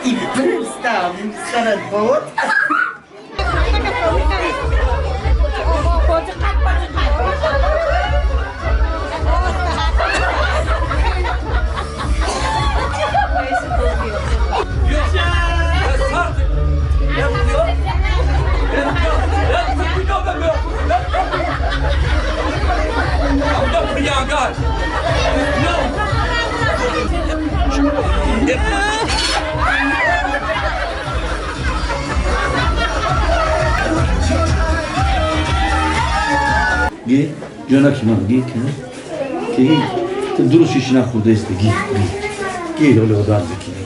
این برستم این سرت بود گی جانا کی من گی کی تو درستش نخورده است گی لوله آدم بکنی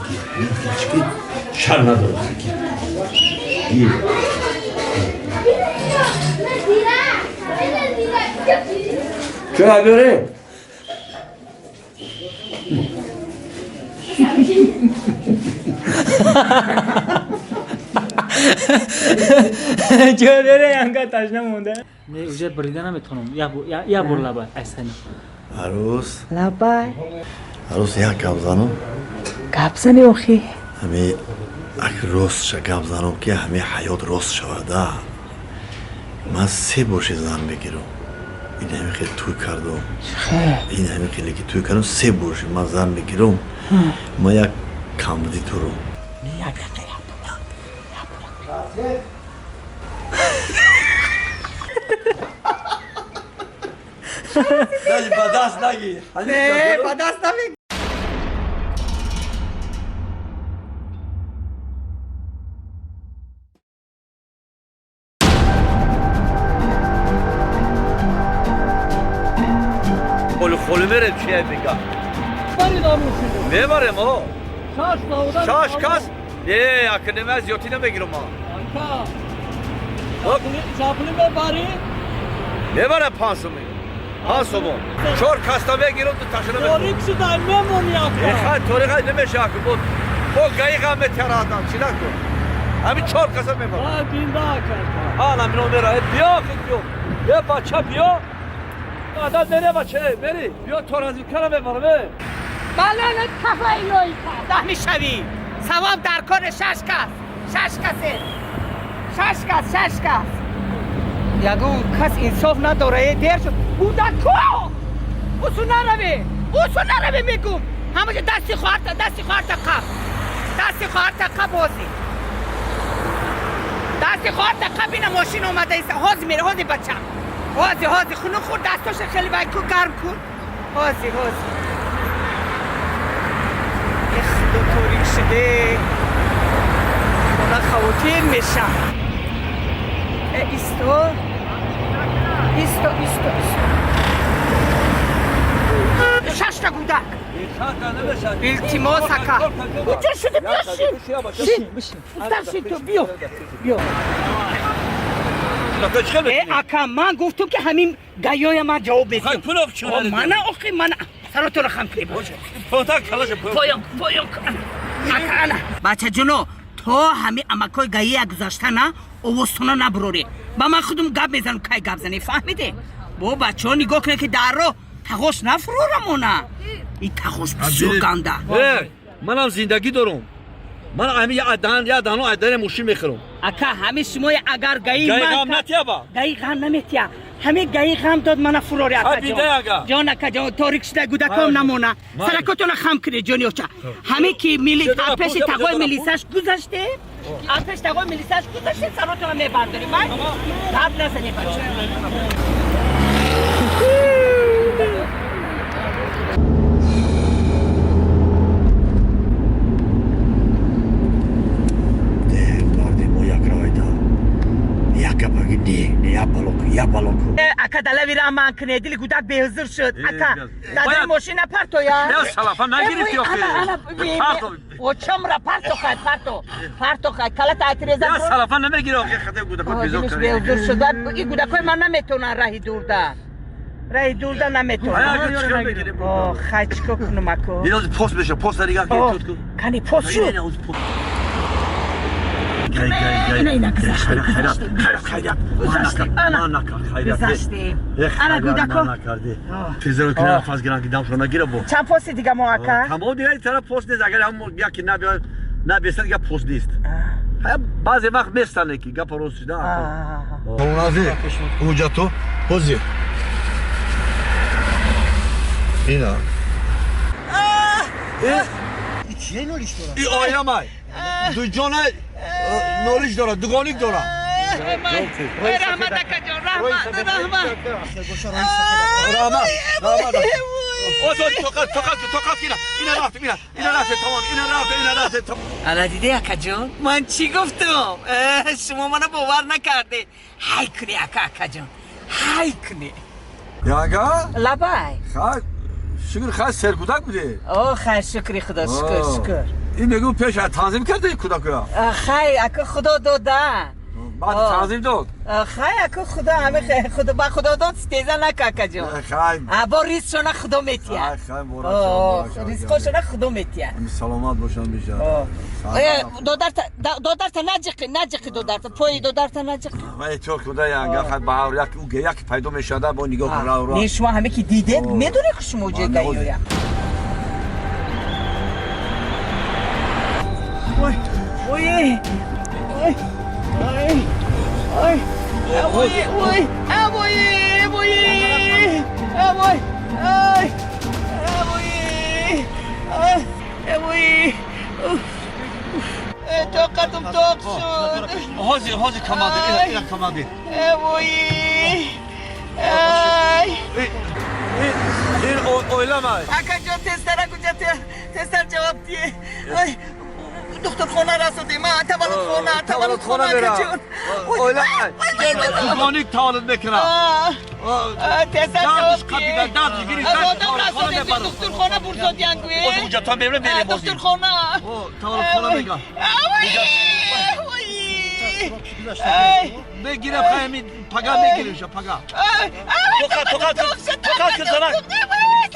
گی شر نداره گی چه بره جوره یانگا تاشنا مونده نه اونجا بریده نمیتونم یا بر لبای احسانی عروس لبای عروس یا گابزانو گابزانی اوخی همی اگه روست شه گابزانو که همی حیات روست شوده من 3 برش زن بگیرم این همی خیلی توی کردم این همی خیلی که توی کردم 3 برش من زن بگیرم ما یک کامدی تو رو نه یک نگی با دست نگی نه با دست نمی خلو برم چیه بگم بری داموشید ببرم ها شاش داودن شاش کس نه اکنه من زیادی نمیگیرم ها چاپلی ببری ببرم 500 بون 4 کستا بگیرم تو تشنه بگیرم تاریک شده میمونی خیلی طوریقه نمیشه اکنه بود گایی غم ترادم چی نکن همین 4 کسا میبرم بینده کرد حالا منو میره بیا بیا بچه بیا عدد نره بچه بری بیا تو رازی کنم ببرم بله کفای نوی کرد ده میشوی ثواب در کار 6 کس یگون کس انصاف نداره دیر شد بودکو اوسو نروی میگم همونجا دستی خواهر تا بازی دستی خواهر تا قب این ماشین اومده ایسا حاضی میره حاضی بچم حاضی خونو خور دستاش خیلی باید کو گرم کن حاضی دو طوریک شده اونا خواتیر میشن ایستو شش تا گودک التماس اکا اونجا شده بشین تو بیا اکا من گفتم که همین گیای من جواب بدیم من آخی من سراتو رو خم کنی باشه پایان اکا انا بچه جنو تو همین امکای گیای گذاشته نه اوستونا نبروری با من خودم گب میزنم که گب زنی فهمیده با بچه ها نگاه کنه که در رو تغوش نفرورمونه این تغوش بسیار گنده منم زندگی دارم من همین یه دانو عدن موشی میخورم اکا همین شما اگر گایی غم نتیا با گایی غم نمیتیا همین گایی غم داد من فروری اکا جان اکا جان تاریک شده گودکام نمونه سرکتون خم کنه جانی اوچا همین که میلی اپش تقوی میلیساش گذاشته اپش تقوی میلیساش گذاشته سراتون میبرداری من گب نزنی بچه اکا دلوی را من کنه دلی گودک بهزر شد اکا دادر ماشین پرتو یا یا سلافا نگیرید و چم را پرتو خواهد کلت اعتراض یا سلافا نمیگیره آخه خطه گودک دلش بهزر شد این گودک های من نمیتونن رای دورده نمیتونن خواهد چکو کنم اکو این از پست بشه پست دیگه کنی پست شد اینا خیریت ما نکرد خیریت گذاشتیم انا گودکو تیزرو که نفس گران که دمشون نگیره با چند پوستی دیگه ما اکا تمام دیگه این طرف پست نیست اگر هم بیا که نبیستن دیگه پست نیست بعضی وقت میستنه که گپ روز شده اونازی اونجا تو پوزی اینا چیه نولیش داره؟ ای آیا مای دو جانه نولیش داره دوگانیک داره رحمت اکا جان رحمت توقف اینا رفت تمام انا دیده اکا جان من چی گفتم شما منو باور نکرده های کنی اکا جان های کنی یاگا لبای خواهد شکر خواهد سرکودک بوده خیر شکری خدا شکر این میگو پیش تنظیم کرده این کودک را خیر اکا خدا دادن بعد تنظیم داد خیر اکا خدا همه خدا با خدا داد ستیزه نکا اکا جان خیر با ریز شونه خدا میتیه خیر مورد ریز شونه خدا میتیه سلامت باشم بیشتر دودرت نجقی دودرت پای دودرت نجقی وای تو خدا یانگا خد با یک پیدا میشده با نگاه کن را نه شما همه کی دیده میدونی که شما جای گایویا وای وای طاقتم طاق شد هازی کماده اینا کماده این اویلمه اکا جان تستر کجا تستر جواب دیه دکتر خانه رسوده ما تولد خانه اکا جان اویلمه دوگانیک تولد میکنه تستر جواب دیه دردش گیری دکتر خانه برزاد ینگوی اونجا تا میبرم میریم بازی دکتر خانه تولد خانه میگه بگیرم خیلی پگا میگیرمش پگا توقع که زنک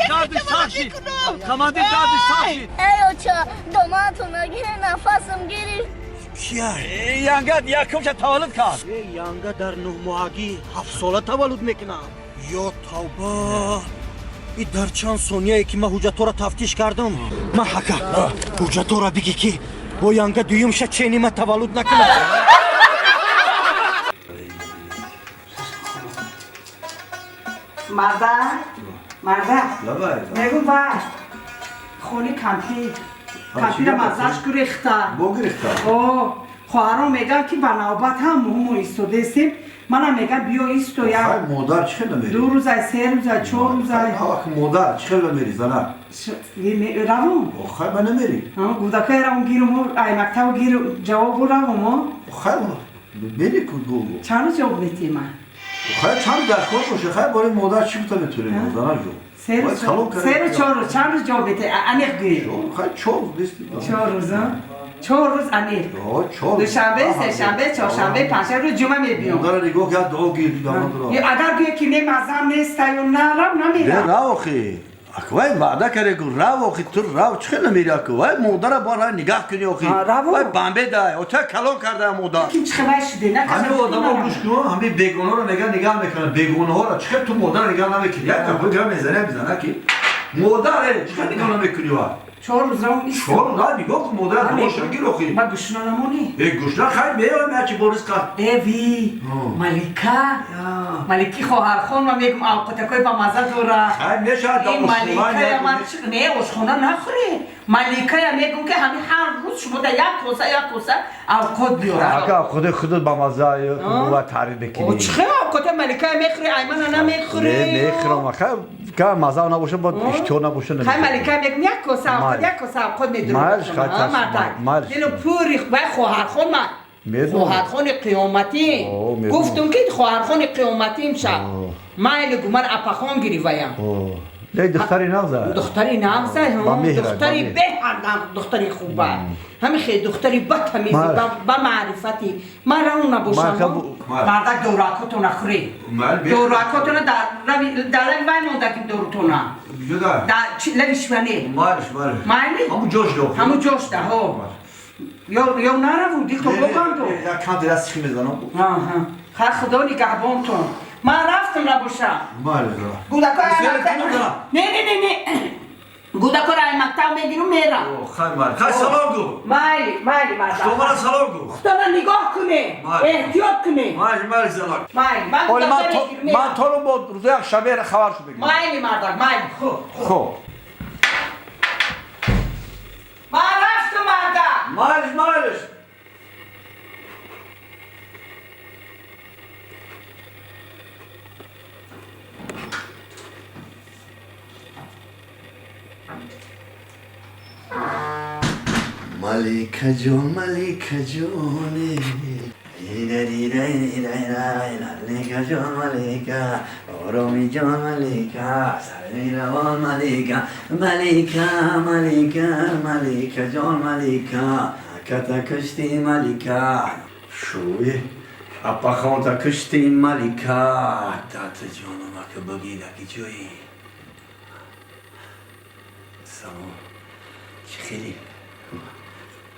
دردش سخشید کماندیر دردش سخشید ایوچا دوماتون گیره نفسم گیری چیه؟ یانگا یکم چه تولد کرد یانگا در 9 ماهگی 7 ساله تولد میکنه یا توبه این در چند ثانیه که من حجتو را تفتیش کردم من حکا حجتو را بگی که با یانگا دویم شد چینی من تولد نکنه مرده نگو باش خونی کمپی را مزاش گریخته خواهران میگن که بنابت هم مهم ایستوده استیم منم میگن بیا ایستو یا مادر چه نمیری؟ 2 روزه 3 روزه 4 روزه مادر چه نمیری زنه؟ روون خیلی من نمیری گودکه روون گیرم ای مکتب گیرم جواب روون خیلی میری کود گو چند جواب بیتی من خیلی چند درخواست باشه خیلی برای مادر چی بوده میتونی زنه جو 3 روز 4 روز چند جواب بیتی انیق گیرم خیلی 4 روز نیستی 4 روز 4 روز انیق دوشنبه سه‌شنبه چهارشنبه پنجشنبه روز جمعه میبینم مادر نگاه کرد دعا گیر اگر گویا که نه مزم نیست یا نه رو نمیرم نه آخی اخوای وعده کرده که رو آخی تو رو چه نمیری اخو وای مادر بارا نگاه کنی آخی وای بامبه ده او تا کلو کرده مادر کی چه خبر شده نه همه آدما گوش کن همه بیگانه رو نگاه میکنن بیگانه ها رو چه تو مادر نگاه نمیکنی یک تا بگم میزنه که مادر چه نگاه نمیکنی وا 4 روز رو ایست 4 روز نگاه کن مادر روشنگیر آخی ما گوشنا نمونی گوشنا خیلی میاد نه چی بورس کرد وی ملکه خواهر خان ما میگم اوقاتکای با مزه داره خیلی نشد این ملکه من نه اوشخونه نخوری ملکه میگم که همین هر روز شما در یک کوسه اوقات بیاره اگه خود با مزه و تعریف بکنی چه اوقات ملکه میخوری ایمن نمیخوری نمیخورم که مزه نباشه با اشتها نباشه خیلی ملکه میگم یک کوسه اوقات میدونم مالش دلو پوری خواهر خان من خواهرخان قیامتی گفتم که خواهرخان قیامتی امشب مایل گمان اپاخان گریوایم نه دختری نغزه دختری دختری بهردم دختری خوبه همین خیلی دختری بد همیزی با معرفتی من رو نباشم مردک دوراکاتو نخوری دوراکاتو در روی وای مونده که دورتونه در لویشوانه مالش همون جوش ده یا نروودی خب بکن تو یک کم دست خیلی میزنم خیر خدا نگهبان تو من رفتم نباشم بله دارم گودکا نه گودکا رای مکتب بگیرم میرم خیلی بله خیلی سلام گو مایلی مردم تو من سلام گو خدا را نگاه کنه احتیاط کنه مایلی زلال مایلی من گودکا بگیرم من تو رو با روز یک شبه خبر شو بگیرم مایلی مردم مایلی خب من رفتم مردم مایلش ملیکا جون ملیکا جون ملیکا آرامی جون ملیکا سرمی روان ملیکا جون ملیکا کتا کشتی ملیکا شوی اپا خونتا کشتی ملیکا تاتا جونو مکا بگیده کی جوی سلام چی خیلی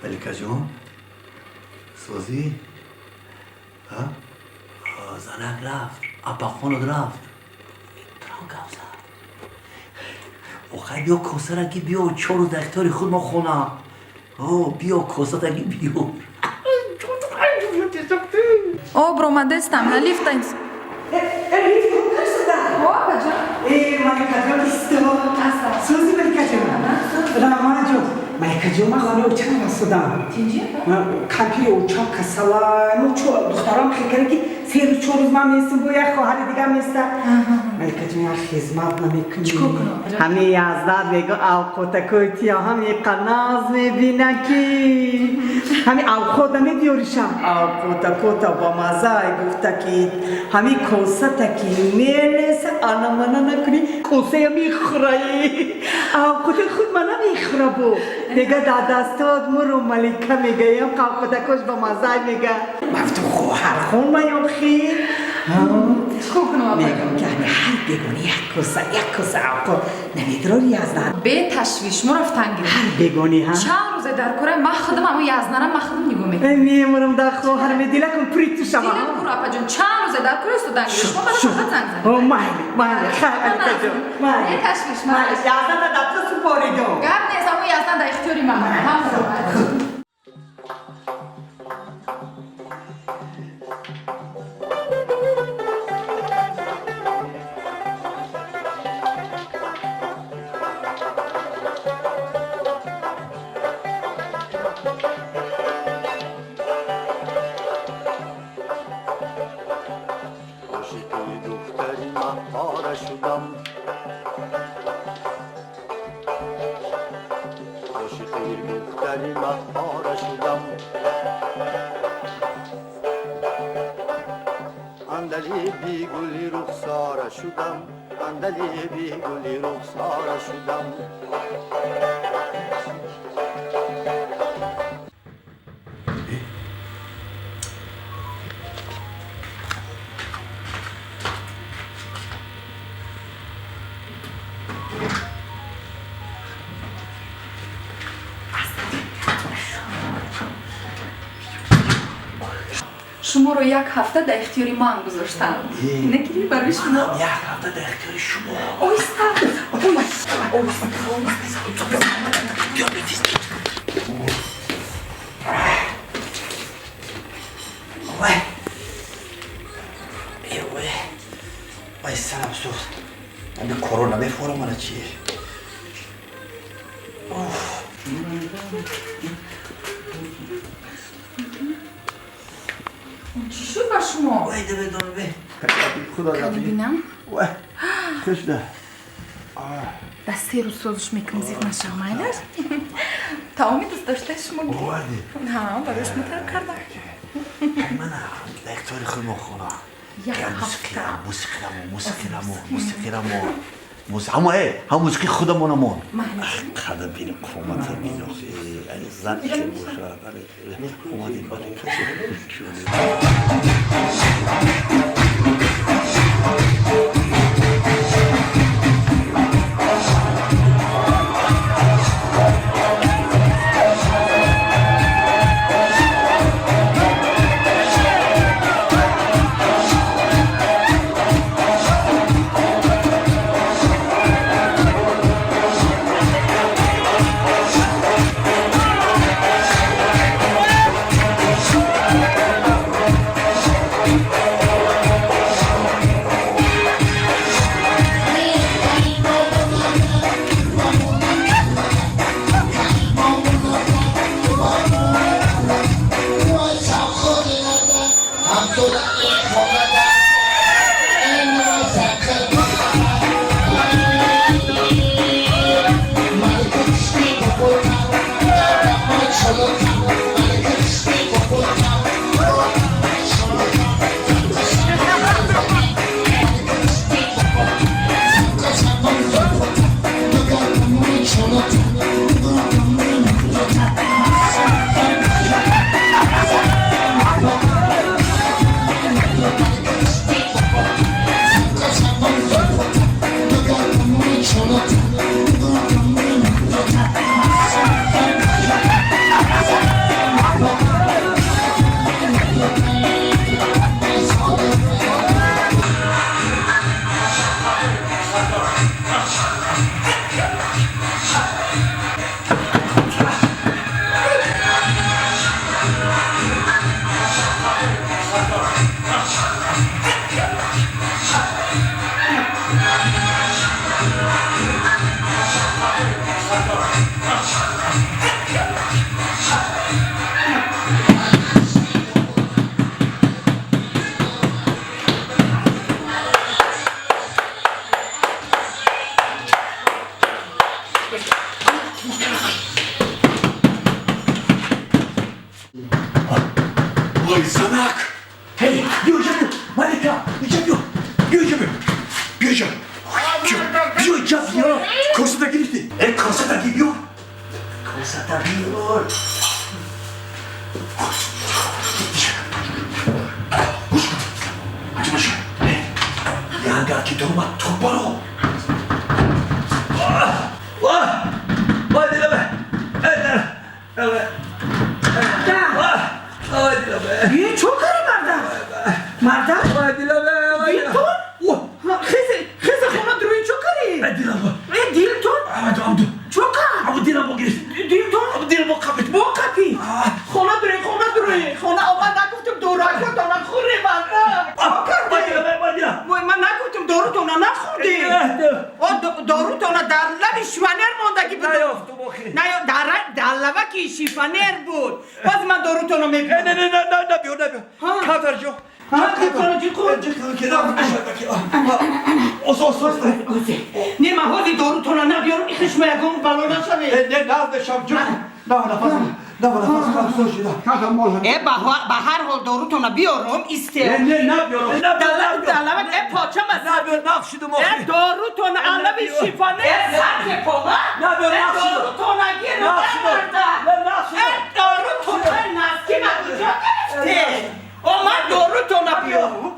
ملیکا جون سوزی ها زنک رفت اپا خونت رفت تران گوزه اوخی بیا کسه رگی بیا چون رو دختاری خود ما خونه بیا کسه رگی بیا О, бромадестам, на лифта. ملکه ما خانه او چند رسیدم کپی او چاک سلام چو دخترام خیلی که سه چهار روز من میستم با یک خواهر دیگه میسته ملکه جون خدمت نمیکنی چیکار کنم همه یازده بگو او کوتکوتی همه قناز میبینه کی همه او خود میبیاریشم او کوتکوتا با مزه گفته که همه کوسه تکی میرسه آنا منا نکنی کوسه میخوری او کوتا خود منا میخوره بو میگه دستاد مرو ملکه میگه یم کوتکوش با مزه میگه مفتو خواهر خون میم خیر چیکار کنم میگم که همه هر بگونی یک کسه آقا نمیدروری از نه به تشویش مرفتن گیر بگونی ها چند روزه در کره من خودم اما یزنرم من خودم نگو میکنم میمونم در خواهر میدیله کن پری تو شما دیلم برو اپا جون چند روزه در کره استودن گیرش ما برای فقط زنگ زنگ او مایلی خیلی ملکه جون به تشویش مایلی یازده تا دفتا سپاریدم گرد نیست اما یزن در اختیاری من هم برو اندلی بی گلی رخساره شدم اندلی بی گلی رخساره شدم شما رو یک هفته در اختیاری من گذاشتم نگیری برای شما یک هفته در اختیار شما اویستا بیا بیدیز وای سلام سوز من به کرونا بفورم ولی چیه چی شد با شما؟ وای ده بدون به خدا کنی بینم؟ وای خوش ده در 3 روز سوزش میکنی زیف نشم مایلش؟ تمامی دوست داشته شما گی؟ ها برایش مطرح کردم من در اختیار خود ما خونه یک هفته هم موسیقی خودمونمون قدم بینم قومت بینم زن که باشه اومدیم برای Vay sanak! Hey, Gülcem, Malika, Gülcem, Gülcem, Gülcem. Gülcem ya, kasada gitti. Kasada gidiyor. Kasada gidiyor. Koş. Hadi başla. Yandaki durma, toparı ol. Hadi be. Evet. یه چوکاری مردم مردم دیل تون خیزه خونه دروی چوکاری دیل تون چوکار دیل تون با کپی خونه دروی خونه آقا نگفتم دورا کتانا خوری مردم من نگفتم دارو تونا نخوردی دارو تونا در لب شیفانر موندگی بود نه در لبه که شیفانر بود باز من دارو تونا میبینم نه بیو کافر جو نه من حالی دارو تونا نبیارم این خشمه یکم بلا نشوی به هر حال دارو تونا بیارم ایسته دلمت پاچه مسید دارو تونا علب شیفانر سرک پاما دارو تونا گیرم دارو تونا نسکی مگوجا گرفته من دارو تونا بیارم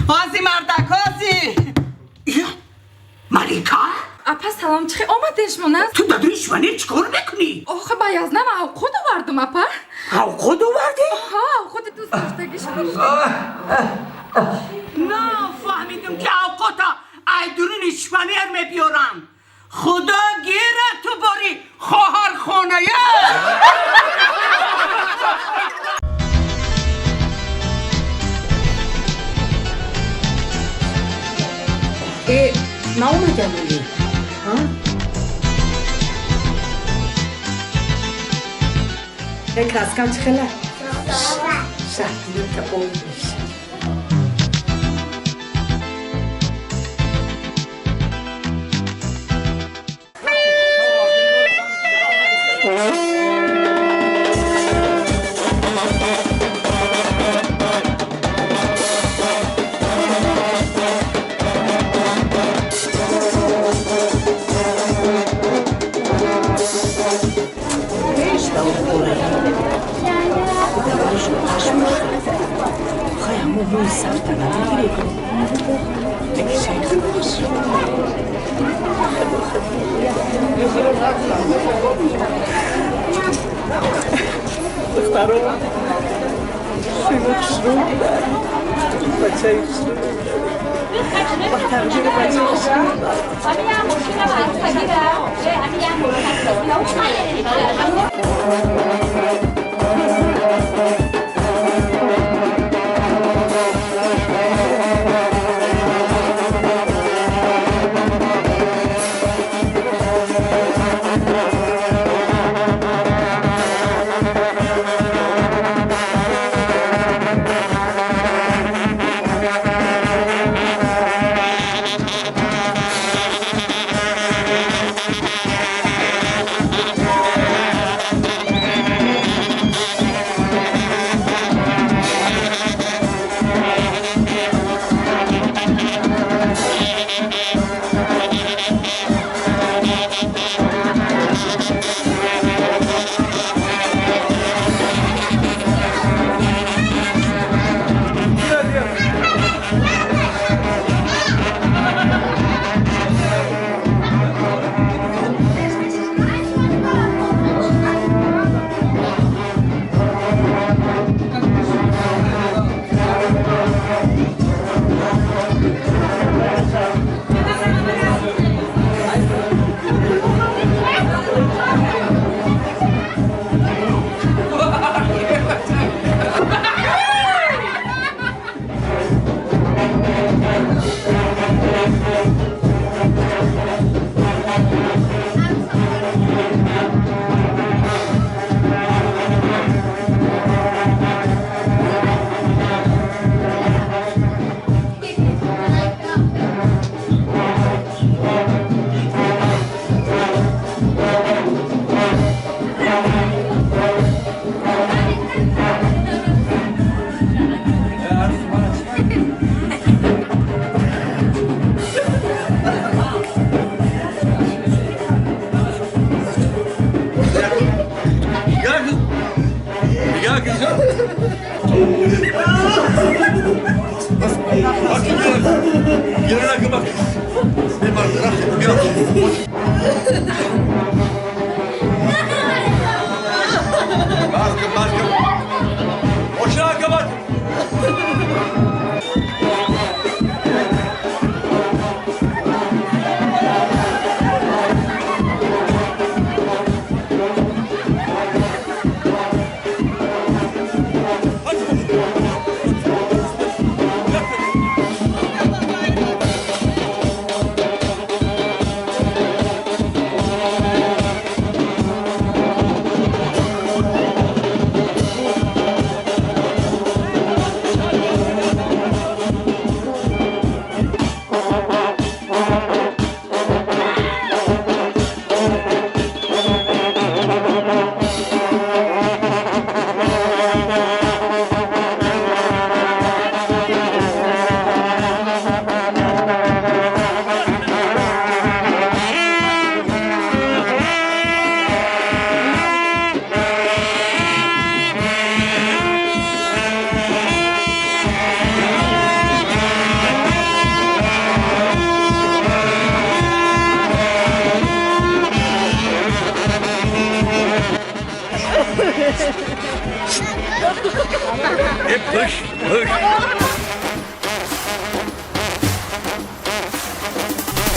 آزی مردک آزی ملیکا اپا سلام چخی آمدش منست تو دادوی شوانه چکار میکنی؟ آخه بایاز نم اوقود آوردم اپا اوقود آوردی؟ آها اوقود دوست داشتگیش بود نه فهمیدم که اوقاتا ایدورین شوانه بیارم خدا گیره تو باری خواهر خانه نه اومدم بودی یک راسکم چخله شهدی که اون میشه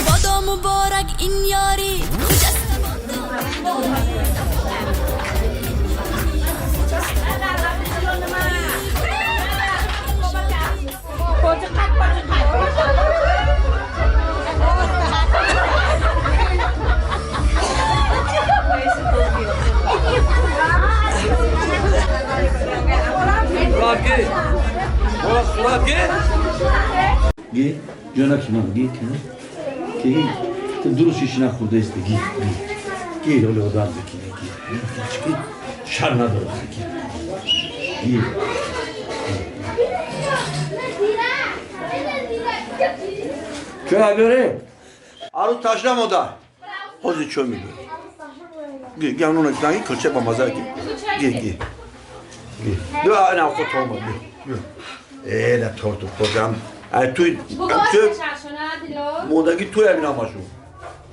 بادا مبارک این یاری گی جانکی من گی کنه گی تو درست شیش نخورده است گی گی اولی آدم بکنه گی شر نداره گی چه بیاره؟ عروس تشنه موده خوزی چه میگه؟ گی اونو نکنه کلچه با مزه گی دو نه خود تو اومد نه تورتو خودم توی مودگی توی اینا ماشو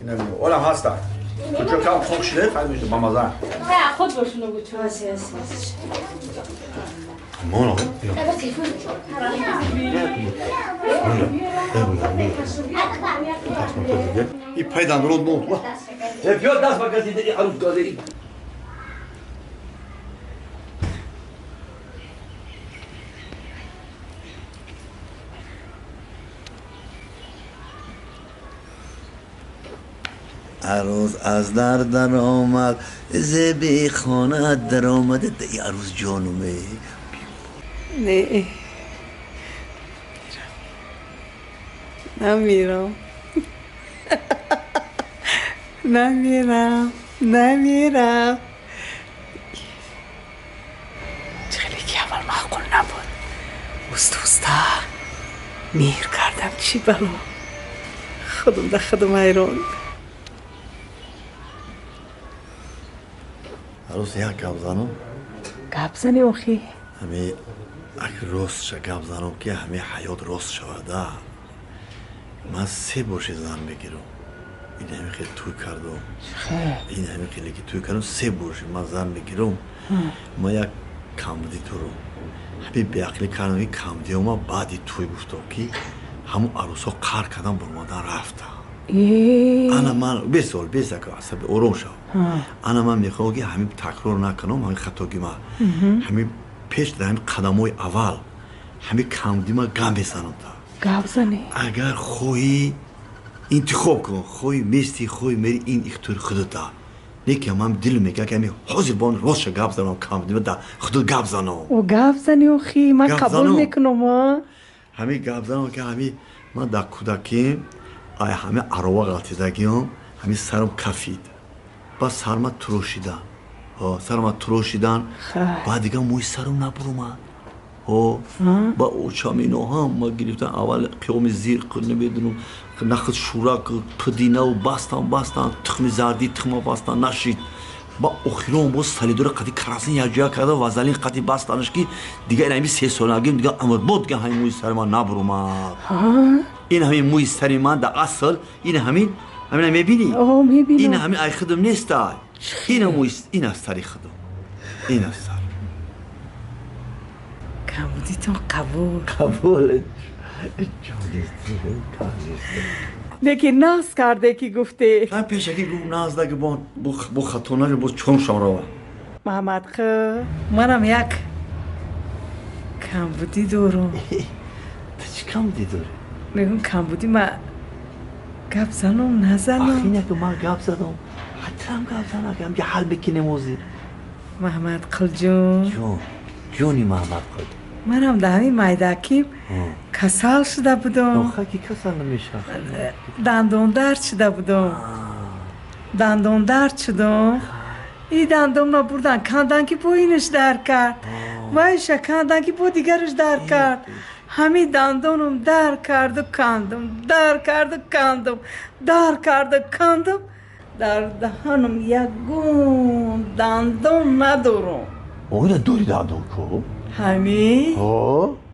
اینا میگه اولم هستن تو چه کم خوب شده فهمیده با مزه خود باشونو بود چه مانا این پیدان رو نمود پیاد دست بگذید این عروس گازه عروس از در آمد زبی خانه در آمده دی عروس جانومه نه نمیرم خیلی که اول معقول نبود دوستا میر کردم چی بلا خودم ایران عروس یک گپ زنم گپ زنی اوخی همه اگه راست شه گپ زنم که همه حیات راست شده من 3 برش زن بگیرم این همه خیلی توی کردم این همه خیلی که توی کردم 3 برش من زن بگیرم ما یک کمدی تو رو همه بیاقلی کردم این کمدی ما بعدی توی گفتم که همون عروس ها قهر کردن برمادن رفته انا من 20 سال 20 که عصبی آروم شو انا من میخوام که همین تکرار نکنم همین خطاگی ما همین پیش در همین قدمای اول همین کمدی ما گم بزنم تا گپ زنی اگر خویی انتخاب کن خوی میستی خوی میری این اختیار خودتا نیکی من دل میگه که همین حاضر بان راست گپ زنم کام دیدم خودت گپ زنم او گپ زنی اخی من قبول میکنم همین گپ زنم که همین من در کودکیم آیا همه عروق آتیزگیم همین سرم کفید با سرم تروشیدن سرم تروشیدن بعد دیگه موی سرم نبرومد با اوچامینو هم ما گرفتن اول قیام زیر کنه بدونم نخد شورا پدینه و باستان تخم زردی تخم باستان نشید با اخیرون باز سالیدور قدی کراسین یک جا کرده و وزلین قدی باستانش کی دیگه این همی 3 سالگیم دیگه عمر بود که همین موی سر من نبرومد این همین موی سر من در اصل این همین میبینی این همین ای خودم نیست این موی این است سری خودم این است سر کبودی تو قبول لیکن ناز کرده که گفته من پیشکی گفت ناز ده که با خطانه با چون شما محمد خو منم یک کمبودی دارم تو چی کمبودی داری؟ میگم کمبودی من گپ زنم نزنم آخی نه که من گپ زدم حتی هم گپ زنم که هم که حل بکنیم موزی محمد خل جون جونی محمد خل منم در همین مایدکیم کسل شده بودم آخه کی کسل نمیشه دندون درد شده بودم دندون درد شدم این دندون را بردن کندن که با اینش در کرد وایشه کندن که با دیگرش در کرد همین دندونم در کرد و کندم در کرد و کندم در کرد و کندم در دهانم یکون دندون ندارم اوه دوری دندون کو؟ همین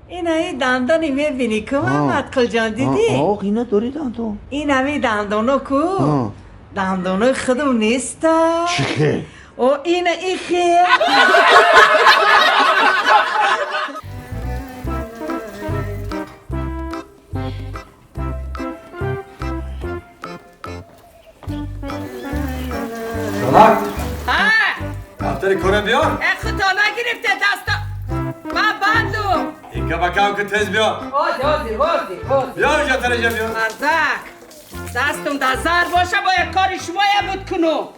این دندانی میبینی که محمد خل جان دیدی؟ اینه دوری دندون این همین دندانو کو دندانو خودم نیست چیه؟ او این خیه سلام ها دفتر کره بیار خدا نگرفته دستا ما بندو این که بکاو که تیز بیار حاضر بیار جا ترجا بیار مردک دستم در زر باشه باید کار شما بود کنم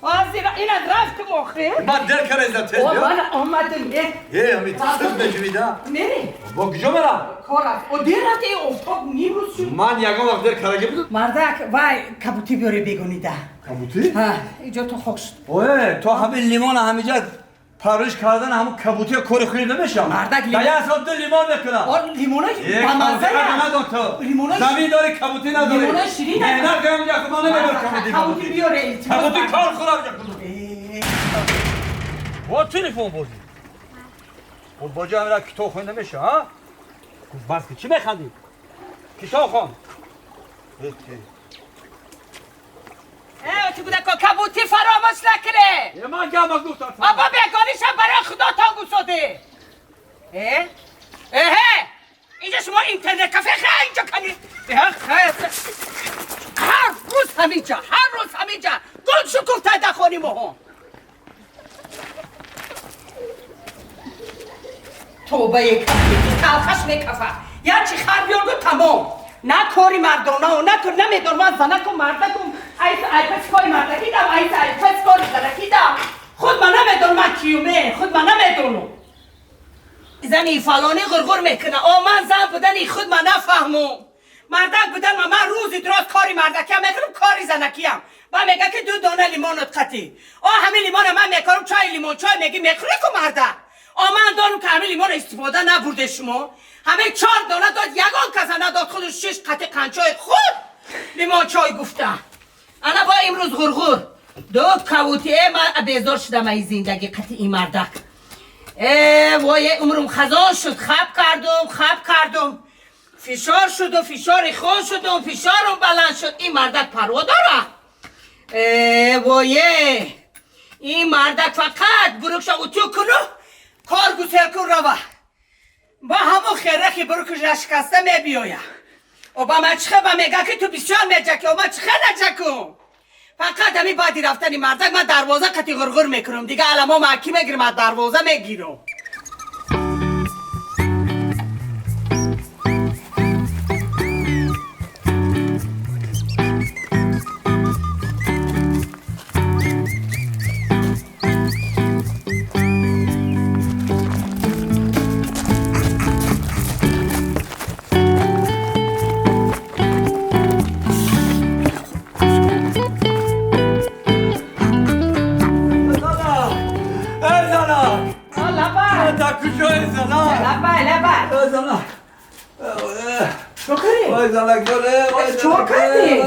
حاضر این رفت مخری من در کره ایزا تیز بیار من آمدم یه همی تیز بجویده نری با کجا برم کارم و دیر رفته ای افتاب نیروز شد من یکم وقت در کرگه بودم مردک وای کبوتی بیاری بگونیده کبوتی؟ ها اینجا تو خوش اوه تو همین لیمون همیجا پرورش کردن همون کبوتی کره خوری نمیشم مردک لیمون دیگه اصلا دو لیمون میکنم لیمونش با مزه ندار تو زمین داری کبوتی نداری لیمونش شیرین نه که همینجا که ما نمیبر کبوتی بیاره کبوتی کار خورم با تلفن بردی و با جا همین کتاب خواه نمیشه ها بس که چی میخندی کتاب خواه چی بوده که کبوتی فراموش نکنه یه من گم گفتم آبا بگانیشم برای خدا تانگو شده اینجا شما اینترنت کافه خیلی اینجا کنی هر روز همینجا گل شکوفته دخونی مهم توبه یک تلخش میکفه یا چی خر بیارگو تمام نه کاری مردانه و نه کاری نمیدون من زنکم مردکم ایپس کاری مردکی دم ایپس کاری زنکی دم خود من نمیدون من کیومه خود من نمیدونم زنی فلانی غرغر میکنه من زن بودن خود من نفهمم مردک بودن من روزی دراز کاری مردکی هم میکنم کاری زنکی هم من میگه که 2 دانه لیمونت قطی همه لیمون من میکنم چای لیمون چای میگی میخوری که مردک من دارم که همه لیمون استفاده نبرده شما همه 4 دانه داد یگان کسا نداد خودش 6 قطع قنچای خود لیمون چای گفته انا با امروز غرغر 2 کبوتی من بیزار شدم این زندگی قطع این مردک وای عمرم خزان شد خب کردم فشار شد و فشار خون شد و فشارم بلند شد این مردک پروا داره وای این مردک فقط بروکش اوتو کنو کار گسل کن روه با همون خیره که بروکش شکسته میبیایم و با من چخه با میگه که تو بسیار میجکی و من چخه نجکم فقط همی بعدی رفتنی مردک من دروازه قطعی غرغر میکنم دیگه علما محکی میگیرم از دروازه میگیرم وای زنک داره چه کردی؟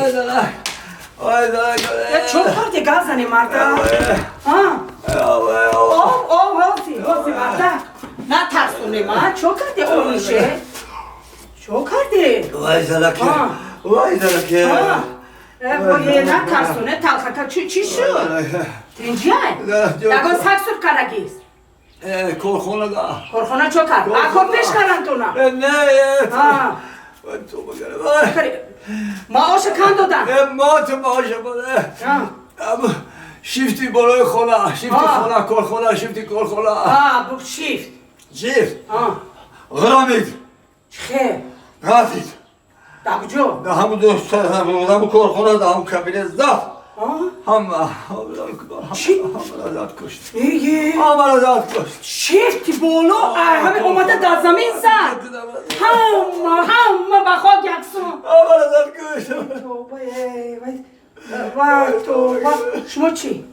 وای زنک داره چه کردی گاز زنی مردا؟ هاسی مردا نه ترسونی من چه کردی اون میشه؟ چه کردی؟ وای زنک وای زنک وای نه ترسونه تلخکا چی شد؟ تنجیه؟ دگان سکسور کرگیست کارخونه دا کارخونه چه کرد؟ اکر پیش کردن تو نه؟ نه تو بگره ما آش کن دادن ما تو باشه بوده شیفتی بالای خونه شیفتی خونه کارخونه شیفتی کارخونه بو شیفت شیفت غرامید چه؟ رفتید در کجا؟ در همون دوست همون کارخونه در همون کابینه زد همه چی؟ همه را زد کشت ایه همه را زد کشت شیفتی بالا همه اومده در زمین زد همه بخواد یکسون همه را زد کشت توبه شما چی؟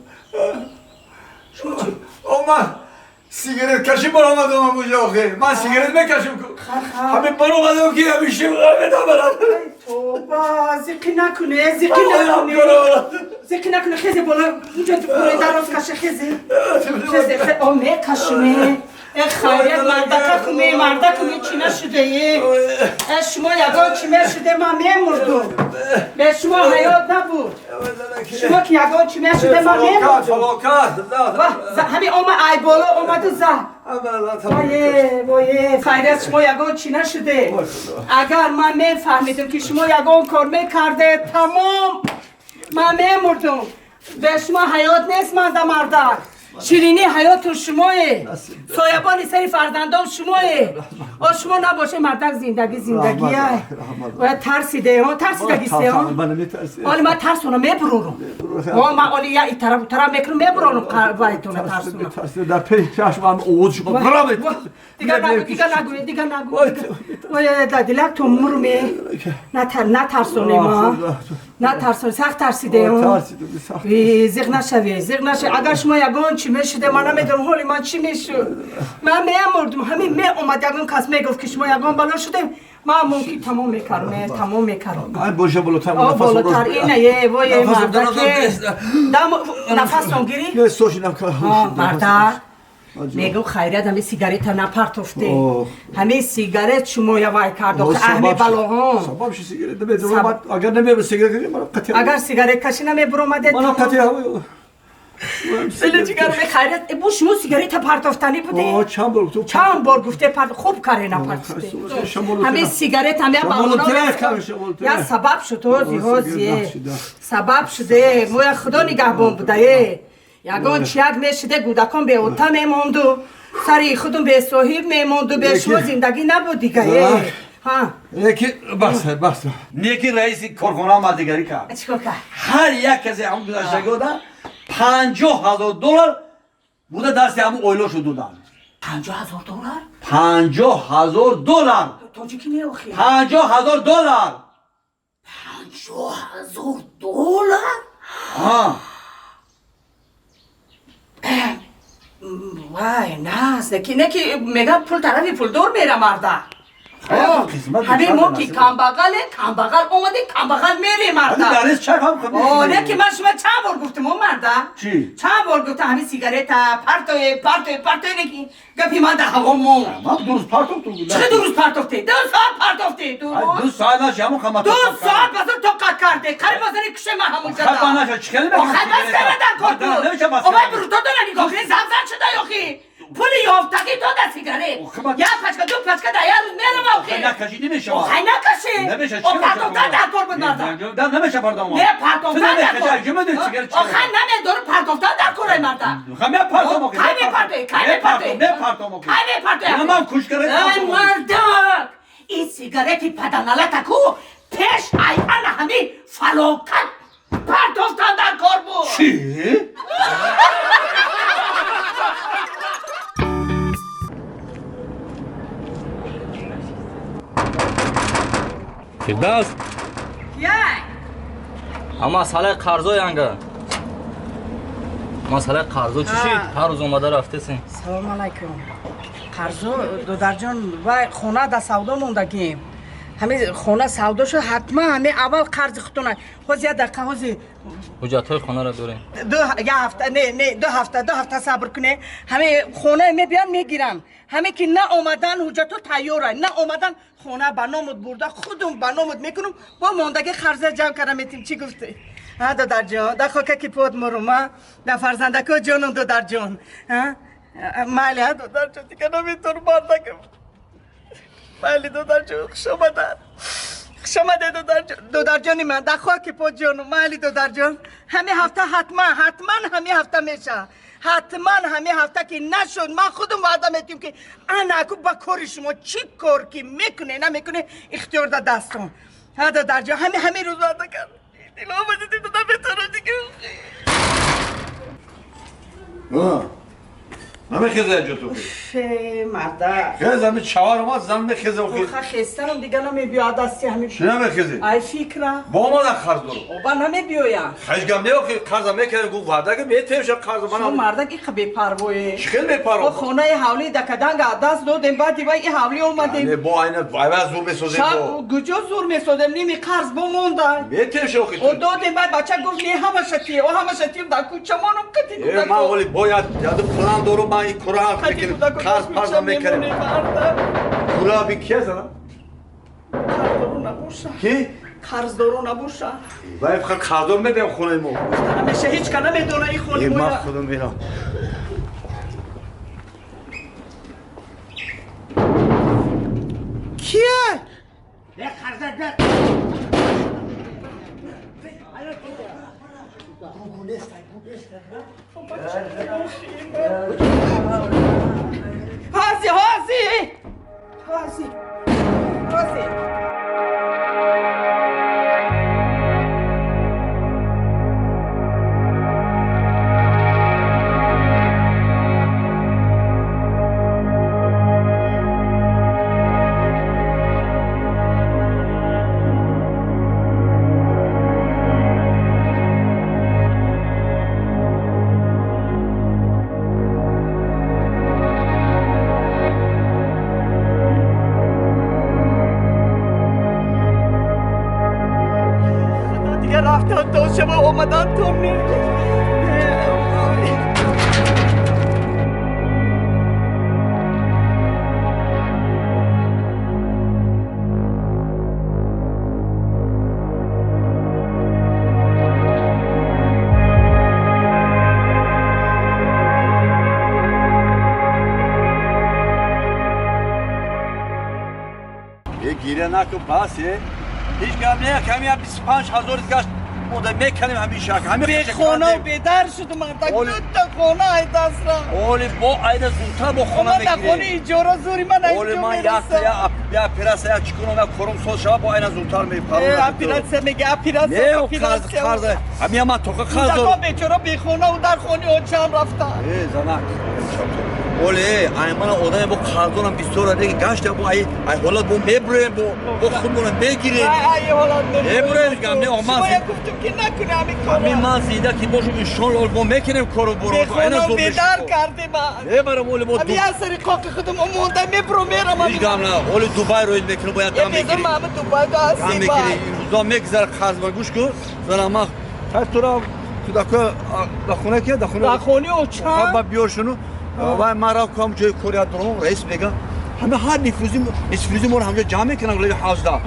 شما چی؟ من سیگارت کشی برآمد اومم اونجا آخه من سیگارت میکشم همه برآمدم که همیشه بدم برم توبه زیقی نکنه زیقی نکنه خیزه بالا اونجا تو پوره دراز کشه خیزه میکشمه خیلیت مردک چی نشده شما یگان چی شده من میمردم به شما حیات نبود شما که یگان چی شده من میمردم همین ای بالا اومد و زد وایه خیلیت شما یگان چی نشده اگر من میفهمیدم که شما یگان کار میکرده تمام من میمردم به شما حیات نیست من در مردک شیرینی حیات شمایه سایبانی سری فرزندان شمایه شما نباشه مردک زندگیه باید ترسیده ترسیدگیسته آلی من ترسونم میبرونم من آلی یا ای طرف میکنم میبرونم بایتونه ترسونم در پی چشم هم اوز شما برامت دیگه نگو دلک تو مرومه نترسونه ما نترسونه سخت ترسیده زیغ نشه اگر شما یگان چی میشده من نمیدونم حالی من چی میشد من میمردم همین می اومد یگان کس میگفت که شما یگان بلا شده من ممکن تمام میکردم من باشه بالاتر بالاتر اینه یه وای مردکه نفس هم گیری؟ نه سوشی مردک میگو خیریت همه سیگاریت نپرتفته همه سیگارت شما یوای کرد اهمی بلاهم سبب شی سیگارت نمیبرم اگر نمیبرم سیگارت من قطعا اگر سیگارت کشی نمیبرم من قطعا سلی چیکار خیریت بو شما سیگاریت پرتفتنی بوده چند بار گفته خوب کاری نپرتفته همه سیگارت همه بلاها یا سبب شد هوزیه سبب شده موی خدا نگهبان بوده یگان چیک میشده گودکان به اوتا میموند و سری خودم به صاحب میموند و به شما زندگی نبود دیگه یکی بس نیکی رئیس کارخانه مادیگری کرد چیکار کرد؟ هر یک کسی همون گذشتگی بودن $50,000 بوده دستی همون اویلو شد دادن $50,000؟ $50,000 تاجیکی نیاخی $50,000 $50,000؟ وای نه که میگم پول طرفی پول دور میره مرده همین ما که کم بغل اومده کم بغل میره مرده دریس چه کام کنی؟ نه که من شما چند بار گفتم مرده چی؟ چند بار گفتم همین سیگارت پرتوی نکی گفی من در هوا مون من درست پرتوف تو بودم چه درست پرتوفته؟ 2 ساعت پرتوفته 2 ساعت نشی همون خمت 2 ساعت بازم تو قد کرده قریب بازنی کشه من همون جدا خب نشه چکلی بگم خب بس کردن کردو اومد برو تو دارن نگاه کنی زمزم شده یاخی پولی یافتگی داده سیگاره یا پچکا دو پچکا در یه روز میرم آخی نکشی نمیشه خیلی نکشی نمیشه او پرتوفتن در کار بود مردم نمیشه پردام نه پرتوفتن در کار آخه نمیداره پرتوفتن در کاره مردم خیلی پردام آخی من کش کرده مردم این سیگارتی پدنالت کو پیش ایان همی فلاکت پرتوفتن در کار بود چی؟ Firdevs. Yay. Ama مسئله قرضای انگا. مسئله قرضو چی شد؟ هر روز اومده رفته سین. سلام علیکم. قرضو دودر جان و خونه در سودا موندگیم. همه خونه سوداشو حتما همه اول قرض خودتونه خوز یه دقیقه خوزی حجت‌های خانه را بیارین. یه هفته نه دو هفته صبر کنه همه خونه میبیان میگیرم همه که نه اومدن حجتو تیاره نه اومدن خونه بنامود برده خودم بنامود میکنم با موندگی خرزه جمع کردم میتیم چی گفته ها دادر جان در خوکه که پود مروما در فرزندکو جانم دادر جان مالی ها دادر جان دیگه نمیتون بردگم مالی دادر جان شما دادر جانی من در خاک پود جانم مالی دادر جان همه هفته حتما همه هفته میشه حتما همه هفته که نشد من خودم وعده میتیم که انا با کار شما چی کار که میکنه نمیکنه اختیار در دستم ها دادر جان همه روز وعده کرد دیگه آمده دیم دادر بتانم دیگه همه خیزه اینجا تو مرده خیزه همه چوار ما زن بخیزه و خیزه خیستنم دیگه نمیبیا دستی همین چه نمیخیزه؟ ای فکره با ما در خرز دارم با نمیبیا خیزگم نیو که خرزه میکنه گو وعده که میتیمش خرزه شما مرده که خبی پروی چخیل میپرو؟ خونه حولی دکدنگ دست دادیم بعد دیگه این حولی اومدیم با اینه وایو زور میسازیم با گجا زور میسازیم نیمی قرض بمونده میتیمش و خیزه و دادیم بعد بچه گفت نه همه شتیه و همه شتیم در کوچه مانم کتی من ولی باید یاد پلان دارم من این کره هم میکنیم قرض پرزم میکنیم کره بی کیه زنم؟ کی؟ قرض دارو نبوشه باید خیلی قرض میدیم خونه ما همیشه هیچ که نمیدونه این خونه ما ما خودم میرم کیه؟ نه قرض ده هازی رفتن تو شما اومدن تو یه گیره نکن بسه هیچ گم نه کمی 25,000 گشت بوده میکنیم همیشه همه به خونه بدر شد مرد دو تا خونه ای دست را اولی با ایده زودتر با خونه میگیری خونه ایجاره زوری من اولی من یا پیرسه یا چیکنم یا کرم سوز شما با ایده زودتر میپرم پیرسه میگه پیرسه خرده همین من تو خرد دارم بیچاره بی خونه و در خونه او چند رفتن زنک اولی من آدم با خردونم 20 را دیگه گشت با ای حالات با میبریم با خودمون بگیریم ای حالات میبریم گم نه شما یک گفتم که نکنه همین کارو همین من زیده که باشم انشالله با میکنیم کارو برو خونه بیدار کردیم میبرم اولی با همین از سری قاق خودم مونده میبرم میرم هیچ گم نه اولی دوبای روید میکنم باید دم میگیری همه دوبای دا هستی دم میگیری این روزا میگذر خرز با گوش کن زنم من تو را تو دخونه که دخونه او چند با بیار شنو و من را کام جای کوریا دارم رئیس میگه همه هر نفوذی ما رو همجا جمع میکنن لیو حوز دا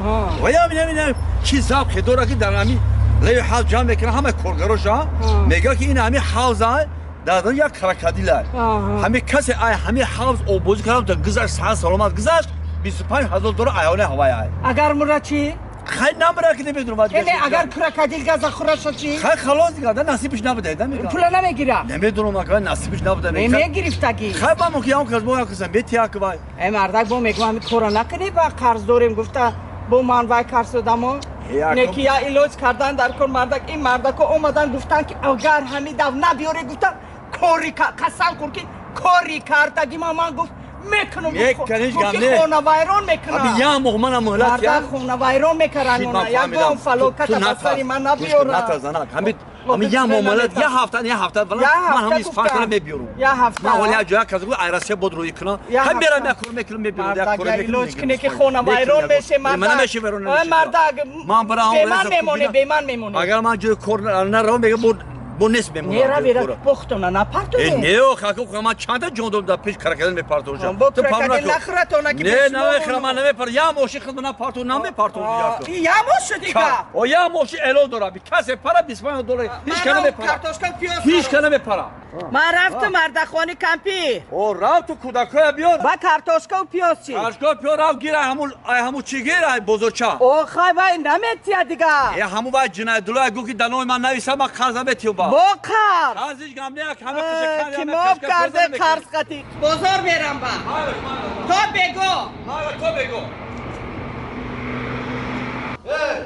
و یا ببینم چی ذوق داره که در همین لیو حوز جمع میکنن همه کارگروشا میگه که این همین حوز در دنیا کراکادیل همه کسی همین حوز اوبوز کردم تا گذشت سلامت گذشت 25,000 دلار ایوانه هوای اگر مرا چی خیلی نمره که نمیدونم اگر کراکادیل گاز خورش چی خیلی خلاص دیگه نصیبش نبوده میگم پول نمیگیرم نمیدونم اگه نصیبش نبوده نمیگرفتگی خیلی با مکیام کس با کسم بیتیا که وای ای مردک با میگم همین کارا نکنی با قرض داریم گفته با من وای قرض دادمو نکیا ایلاج کردن در کار مردک این مردک اومدن گفتن که اگر همین دو نبیاره گفتن کاری قسم کن که کاری کردگی من گفت میکنم میکنیش گم نه خونه ویران میکنم ابی یا مهمان مهلت یا خونه ویران میکنن یک گام فلوکت بسری من نبیارم نترزنک همین اما یه معاملات یه هفته ولی من هم اصفهان کنم میبیارم یه هفته من ولی جا کسی عرصه بود روی کنم هم میرم میکنم میبیارم لوچ کنه که خونم ویرون میشه من نمیشه ویرون نمیشه مرد من برام به من میمونه اگر من جای کور نرم میگه بود نیست میمونه نیرا بیرا پختونه نپرتونه نه خاکو من چند تا جون دا پیش کرکدن میپرتونم با کرکدن نخرتونه که نه نمیخرم من نمیپرم یا موشی خود نپرتون نمیپرتون یا موش دیگه او یا موشی الو داره کسی پرا 25 دلار هیچ کنه میپرم هیچ کنه میپرم من رفتم مردخوانی کمپی او راو تو کودکای بیار با کارتوشکا و پیاز چی کارتوشکا پیاز راو گیره همون چی گیره بزرچا او خای وای نمیتیا دیگه یا همون وای جنای دلار گو که دنوی من نویسم من قرض میتیو با قرض قرضش گم نه همه قشه کی موب کرده قرض قتی بازار میرم با تو بگو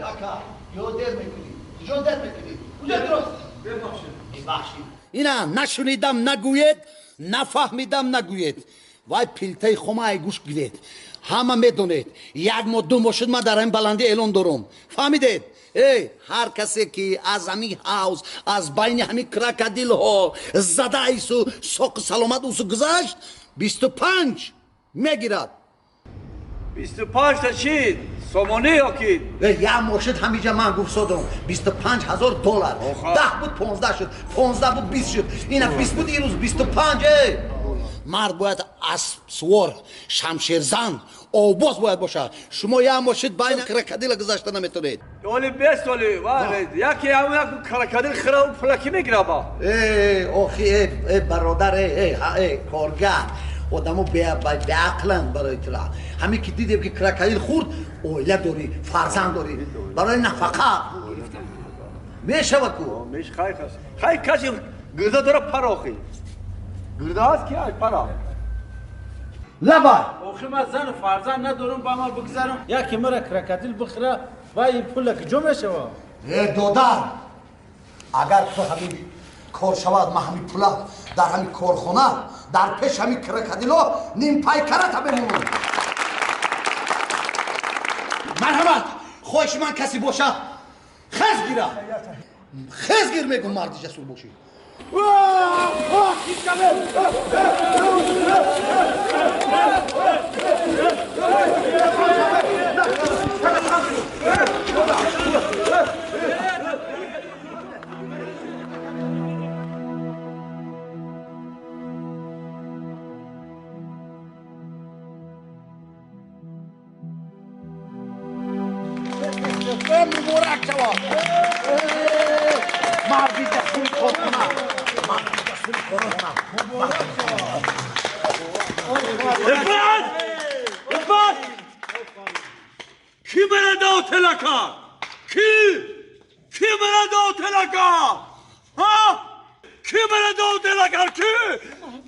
اکا یو در میکنی جون در میکنی کجا درست ببخشید اینا نشنیدم نگوید نفهمیدم نگوید وای پیلتای خمای گوش گیرید همه میدونید یک ماه دو ماه شد من در این بلندی اعلان دارم فهمیدید هر کسی که از همین هاوس از بین همین کراکدیل ها زده ایسو ساق سلامت اوسو گذشت 25 میگیرد 25 تا چی؟ سومونی یا کی؟ یا مرشد همیجا من گفت صدام 25,000 دلار 10 بود 15 شد 15 بود 20 شد اینا 20 بود این روز 25 مرد باید اسب سوار شمشیر زن آواز باید باشه شما یا مرشد بین کرکدیل گذاشته نمیتونید ولی بیست ولی یکی همون یک کرکدیل خیره و پلکی میگیره با آخی برادر کارگر آدمو به عقلن برای اطلاع همین که دیدیم که کرکدیل خورد اویله داری فرزند داری برای نفقه میشه وکو میشه خیلی کسی گرده داره پراخی گرده هست که های پرا لبای آخه من زن و فرزند ندارم با من بگذارم یکی مرا کرکدیل بخره و این پول که جمع شوا دودر اگر تو همین کار شود ما همین پولا در همین کارخانه در پیش همین کرکدیلا نیم پای کرت هم بمونم مرحمت خواهش من کسی باشه خز گیره خز گیر میگم مردی جسور باشی مبارک شما مردی جسور کارخانه افاد کی منو داد تلکا کی منو داد تلکا ها کی منو داد تلکا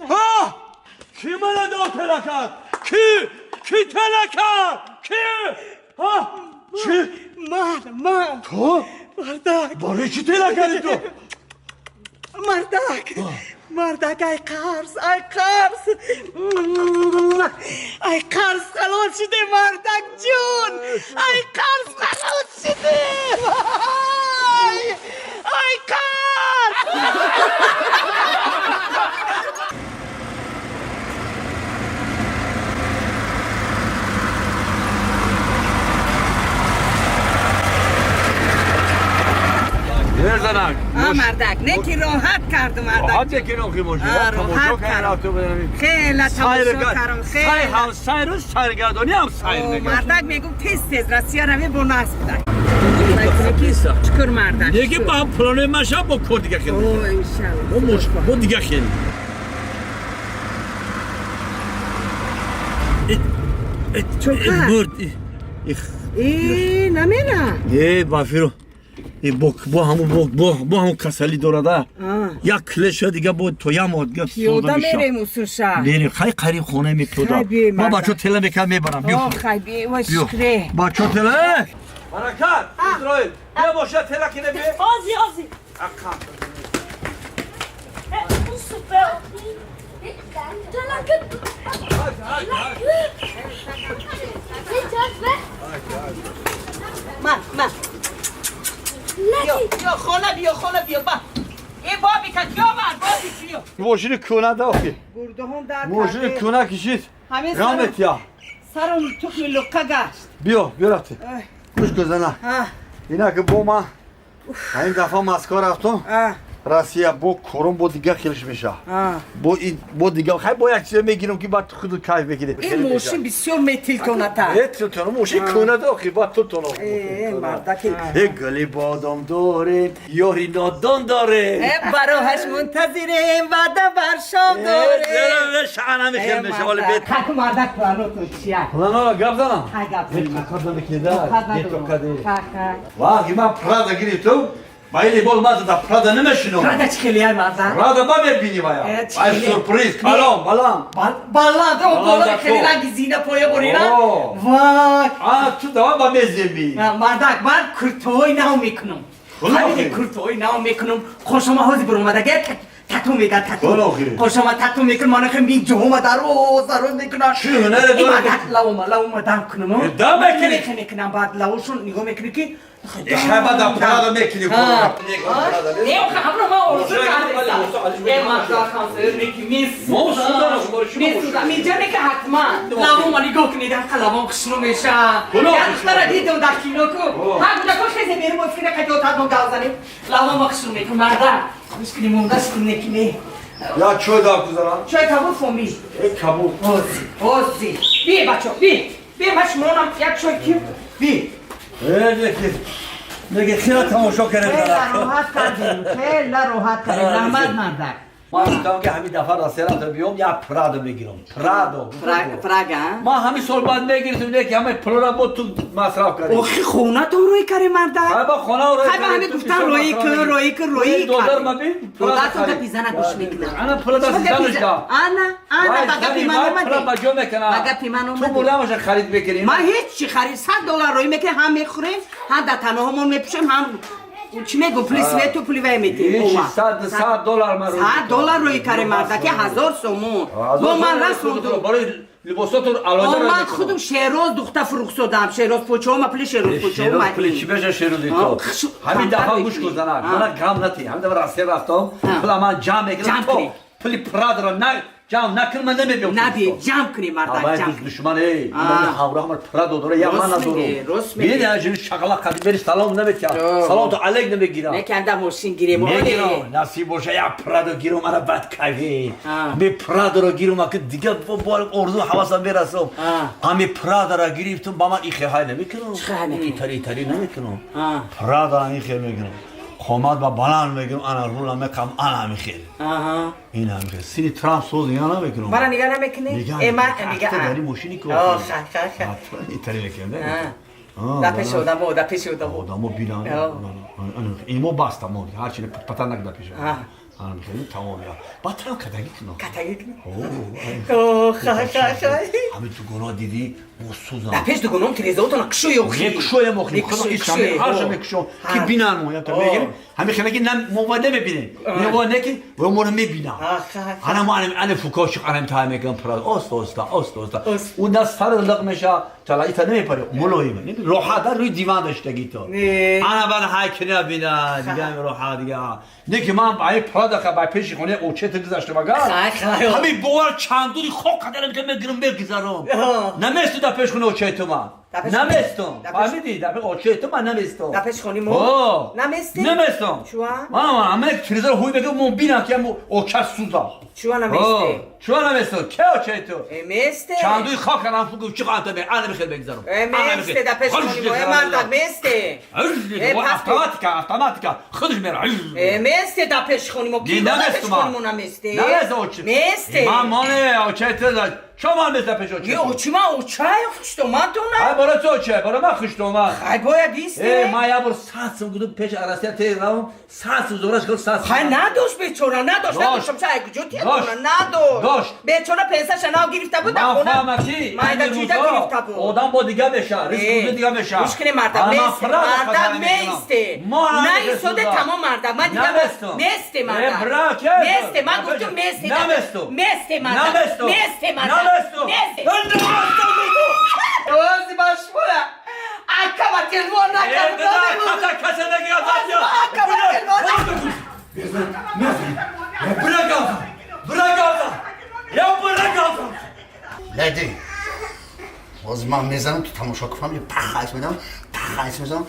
ها کی منو داد تلکا کی تلکا کی ها چی من تو مردک برای چی تلکا تو مردک ای قرص خلاص شده مردک جون ای قرص خلاص شده ای قرص زنک مردک نه که راحت کرد مردک راحت که نوخی باشه تماشا کردم تو بدنمی خیلی تماشا کردم خیلی هم سیر و سیرگردانی هم سیر نگرد مردک میگم تیز رسیا روی بوناس بودن چکر مردک یکی با هم پلانه مشا با کار دیگه خیلی اوه انشالله با دیگه خیلی برد نمیره بافیرو با همون کسلی دارده یک کلش دیگه بود تو یا مادگه پیوده میریم اصول شهر بریم خیلی قریب خونه میپوده ما بچه تله میکن میبرم بیا خیلی و شکره بچه تله برکت اسرائیل بیا باشه تله کنه بیا آزی اقام سوپر من بیا خانه بیا با ای بابی که کیا بر بابی چیو ماشین کونه داخل برده هم در ماشین کونه کشید رامت یا سرم تخم لقه گشت بیا رفتی خوش گذنه اینا که با من این دفعه مسکو رفتم راسیه با کورم با دیگه خیلیش میشه با دیگه خیلی با یک چیز میگیرم که بعد خود کیف بگیره این ماشین بسیار میتیل تونتا میتیل تونه ماشین کنه داخل بعد تو تونه مردکی گلی بادام داره یاری نادان داره براهش منتظریم بعد بر شام داره شعنا میخیر میشه ولی بیت کاک مردک پلانو تو چیه پلانو گپ زنم های گپ زنم مکردم بکنده دیتو کده کاک واقعی من پرادا گیری تو بایلی بول مازه دا پرادا نمیشنو پرادا چی خیلی های مردک پرادا با میبینی بایا بای سورپریز کلام بالام تو بالا خیلی رنگی زینه پایه بریرن وای تو دوام با میزیمی مردک من کرتوی ناو میکنم همین کرتوی ناو میکنم خوشم حوزی بر اومده گه تاتو میگه تاتو خوشم تاتو میکنم من خیلی بین جوما دارو میکنم چی هنره داره لاوما دام کنم دام میکنم بعد لاوشون نگاه میکنی که خیلی دا پرادا میکنی نیو خبرو ما اورسو کردیم ای مردک خانسر میکی میسودا میجنه که حتما لاوما نگاه کنیدم لاوما کشنو میشه یادتره دیدم در کینو کو هم بوده که خیلی میرم مفکره که دوتا دون گازنیم لاوما کشنو میکنم مردک خوش کنیم اونگاش کنی یا چوی دا کزارم چوی کبود فومی کبود اوزی بی بچه بی مش مونم یک چوی کیم بی دیگه خیلی تماشا کردیم خیلی راحت کردیم رحمت مردک ما میگم که همین دفعه راسته تا بیام یا پرادو میگیرم پراگا ما همین سال بعد میگیریم نه که همه پلورا با تو مصرف کردیم اوخی خونه تو روی کاری مردک با خونه روی کاری همه گفتن روی کاری دولار ما بین دولار تو که پیزنه گوش میکنم انا پولا دست زنش کا انا بگه پیمان اومده پولا بجو میکنم بگه پیمان اومده تو بولا ماشه خرید بکنیم ما هیچ چی خرید $100 روی میکنیم هم میخوریم هم در تنها همون میپشیم هم چی میگو پلیس تو پلی وای میتیم $100 من $100 روی کاری مردک 1000 سومون با من رسم دو برای لباساتون علاوه من خودم شیروز دختر فروخ شدم شیروز پوچو پلی شیروز پوچو اومدیم پلی چی بشه شیروز تو همین دفعه گوش کن من کام نتی همین دفعه راسته رفتم پلا من جام میگیرم تو پلی پراد رو نه جام نکن من نمیبیم نبی جام کنی مردک جام دشمن ای من همراه من پراد داره یا من ندارم ببین اجل شغله قدی بری سلام نمیتیا سلام تو علیک نمیگیرم نکنده ماشین گیریم میگیرم نصیب باشه یا پراد گیرم من بعد کیفی می پراد رو گیرم که دیگه بار اردو حواسم برسم همین پراد رو گرفتم با من این خیلی نمیکنم ایتاری نمیکنم پراد این خیلی میکنم خامات با بلند میگم انا رولا میکنم انا میخیر این هم میخیر سینی ترامپ سوز نگاه نمیکنم من نگاه نمیکنی؟ نگاه داری موشینی که ایتاری میکنم دپش آدمو بیران ایمو باستم مود هرچی پتا نکده پیش آن خیلی تمام یا باترام کتگی کنم همین تو گناه دیدی موسوزم دپش تو گناه تریزه تو نکشوی اوخی نکشوی مخی خدا ایشمی هرچ نکشو کی بینن مو یا تو میگیری همین خیلی که نم مواد نمیبینه مواد نکی و مورد میبینم انا فوکوش انا تایم میگم پراد اوستا اون دست سر لق میشه چلا ایتا نمیپره مولوی من روحا روی دیوان داشتگی تو انا بعد های کنه بینا دیگه روحا دیگه نکی من با پراد که با پیش خونه او چه گذاشته مگه همین باور چندوری خوک کردم که میگیرم بگذارم نمیست دا پیش خونه او چه تو من نمیستم فهمیدی دا او چه تو من نمیستم دا پیش خونه مو نمیستم چوا من همه چیزا رو بگم مو بینا که او چه سوزا چوا نمیسته چوا نمیستم که او چه تو میسته چندوی خوک کردم فوق چی قانت به انا بخیر بگذارم میسته دا پیش خونه مو مرد میسته اتوماتیکا خودش میره میسته دا پیش خونه مو کی دا پیش خونه مو نمیسته میسته من مانه او چه تو شما مثل پیش اوچه یه اوچه ما اوچه خشتو من تو نه های برای تو اوچه برای من خشتو من های باید بیسته ما یه بار سانسم گودم پیش عرصیه تیز نام سانسم زورش کل سانسم های نداشت بیچوره نداشتم چه اگه جوتیه کنه داشت بیچوره پیسه شناو گرفته بود من فهمکی من ایده چیده گرفته بود آدم با دیگه بشه ریسک دیگه بشه مشکنه مردم میسته نه سوده تمام مردم من دیگه میسته مردم میسته من گفتم میسته مردم اوزی باش بوده اکا با تلوان نکرد باز من میزنم تو تماشا کنم یه پخایش میدم پخایش میزنم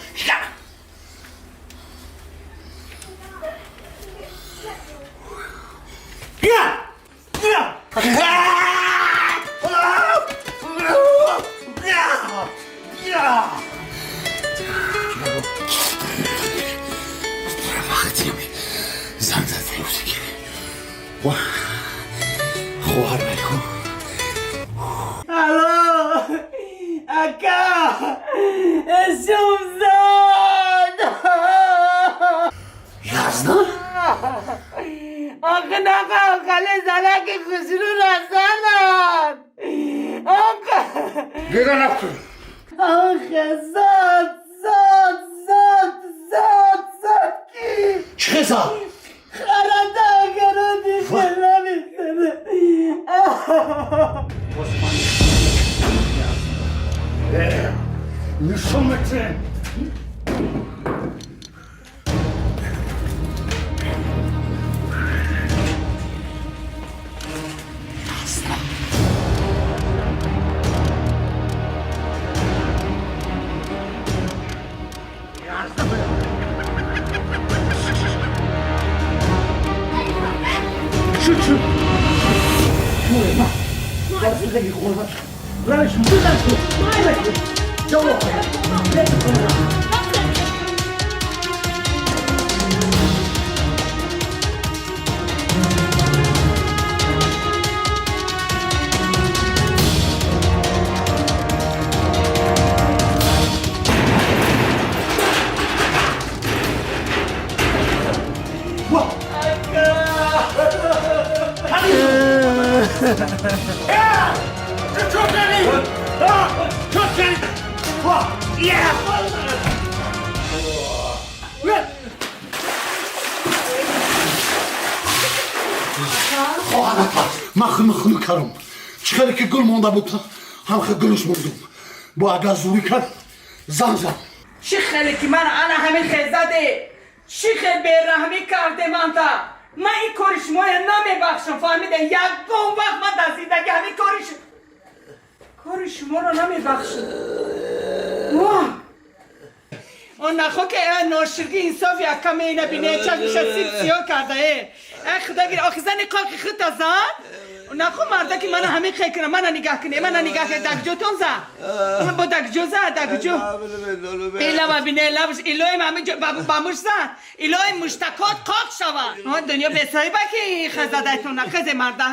وقتی زن زده روزی که خوار بکن الو اکا شمزاد یزدان آقا نقا خاله زنک خسرو رسانم آقا گیره نکن آقا زاد کی چه زاد؟ خرده اگرانی نمیتونه نشومتن شو ما لازم تجي خورها لا شو ما لك جوه مخنوق کارم چیکاری که گل مونده بود هم گلش موندم با اگر زوری کرد زن شیخه که من انا همین خزده شیخه بیرحمی کرده من تا من این کارش مایه نمیبخشم فهمیده یک وقت من دستیدگی همین کارش ما رو نمیبخشم اون نخوا که ناشرگی انصاف یک کمی اینه بینه چشم میشه سیب سیاه کرده ای خدا گیر آخی زنی کاکی خود تا زن نخوا مرده که من همین خیلی کنم من نگاه کنه من نگاه کنه دکجو تون زن با دکجو زن دکجو ایلا ببینه لبش ایلوی همین باموش زن ایلوی مشتکات قاق شوه دنیا به صاحبه که خزده تون خزه مرده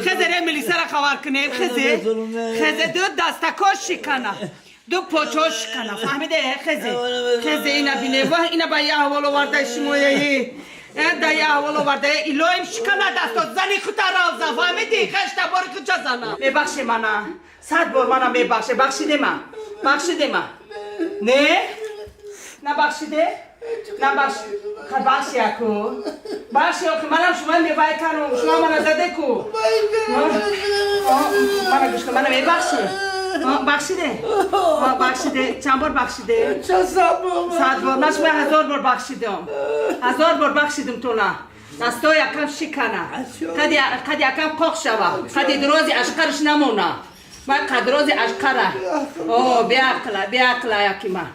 خزه ره ملیسه را خوار کنه خزه دو دستکاش شکنه دو پاچاش کنه فهمیده خزه اینا بینه و اینا با یه احوال ورده شمایه در یه احوال ورده ایلویم شکنه دستا زنی خود را فهمیدی خشت بار کجا زنم میبخشی منم 100 بار منم میبخشه بخشیده من نه بخشیده نه بخشی اکو بخشی اکو منم شما میبای کنم شما منو زده کو منو گوش کن منو میبخشی بخشیده چند بار بخشیده؟ 100 بار نه شما 1000 بار بخشیدم 1000 بار بخشیدم تو نه دستا یکم شکنه قد یکم قاق شوه قد درازی اشقرش نمونه من قدرازی اشقره بیا اقلا یکی من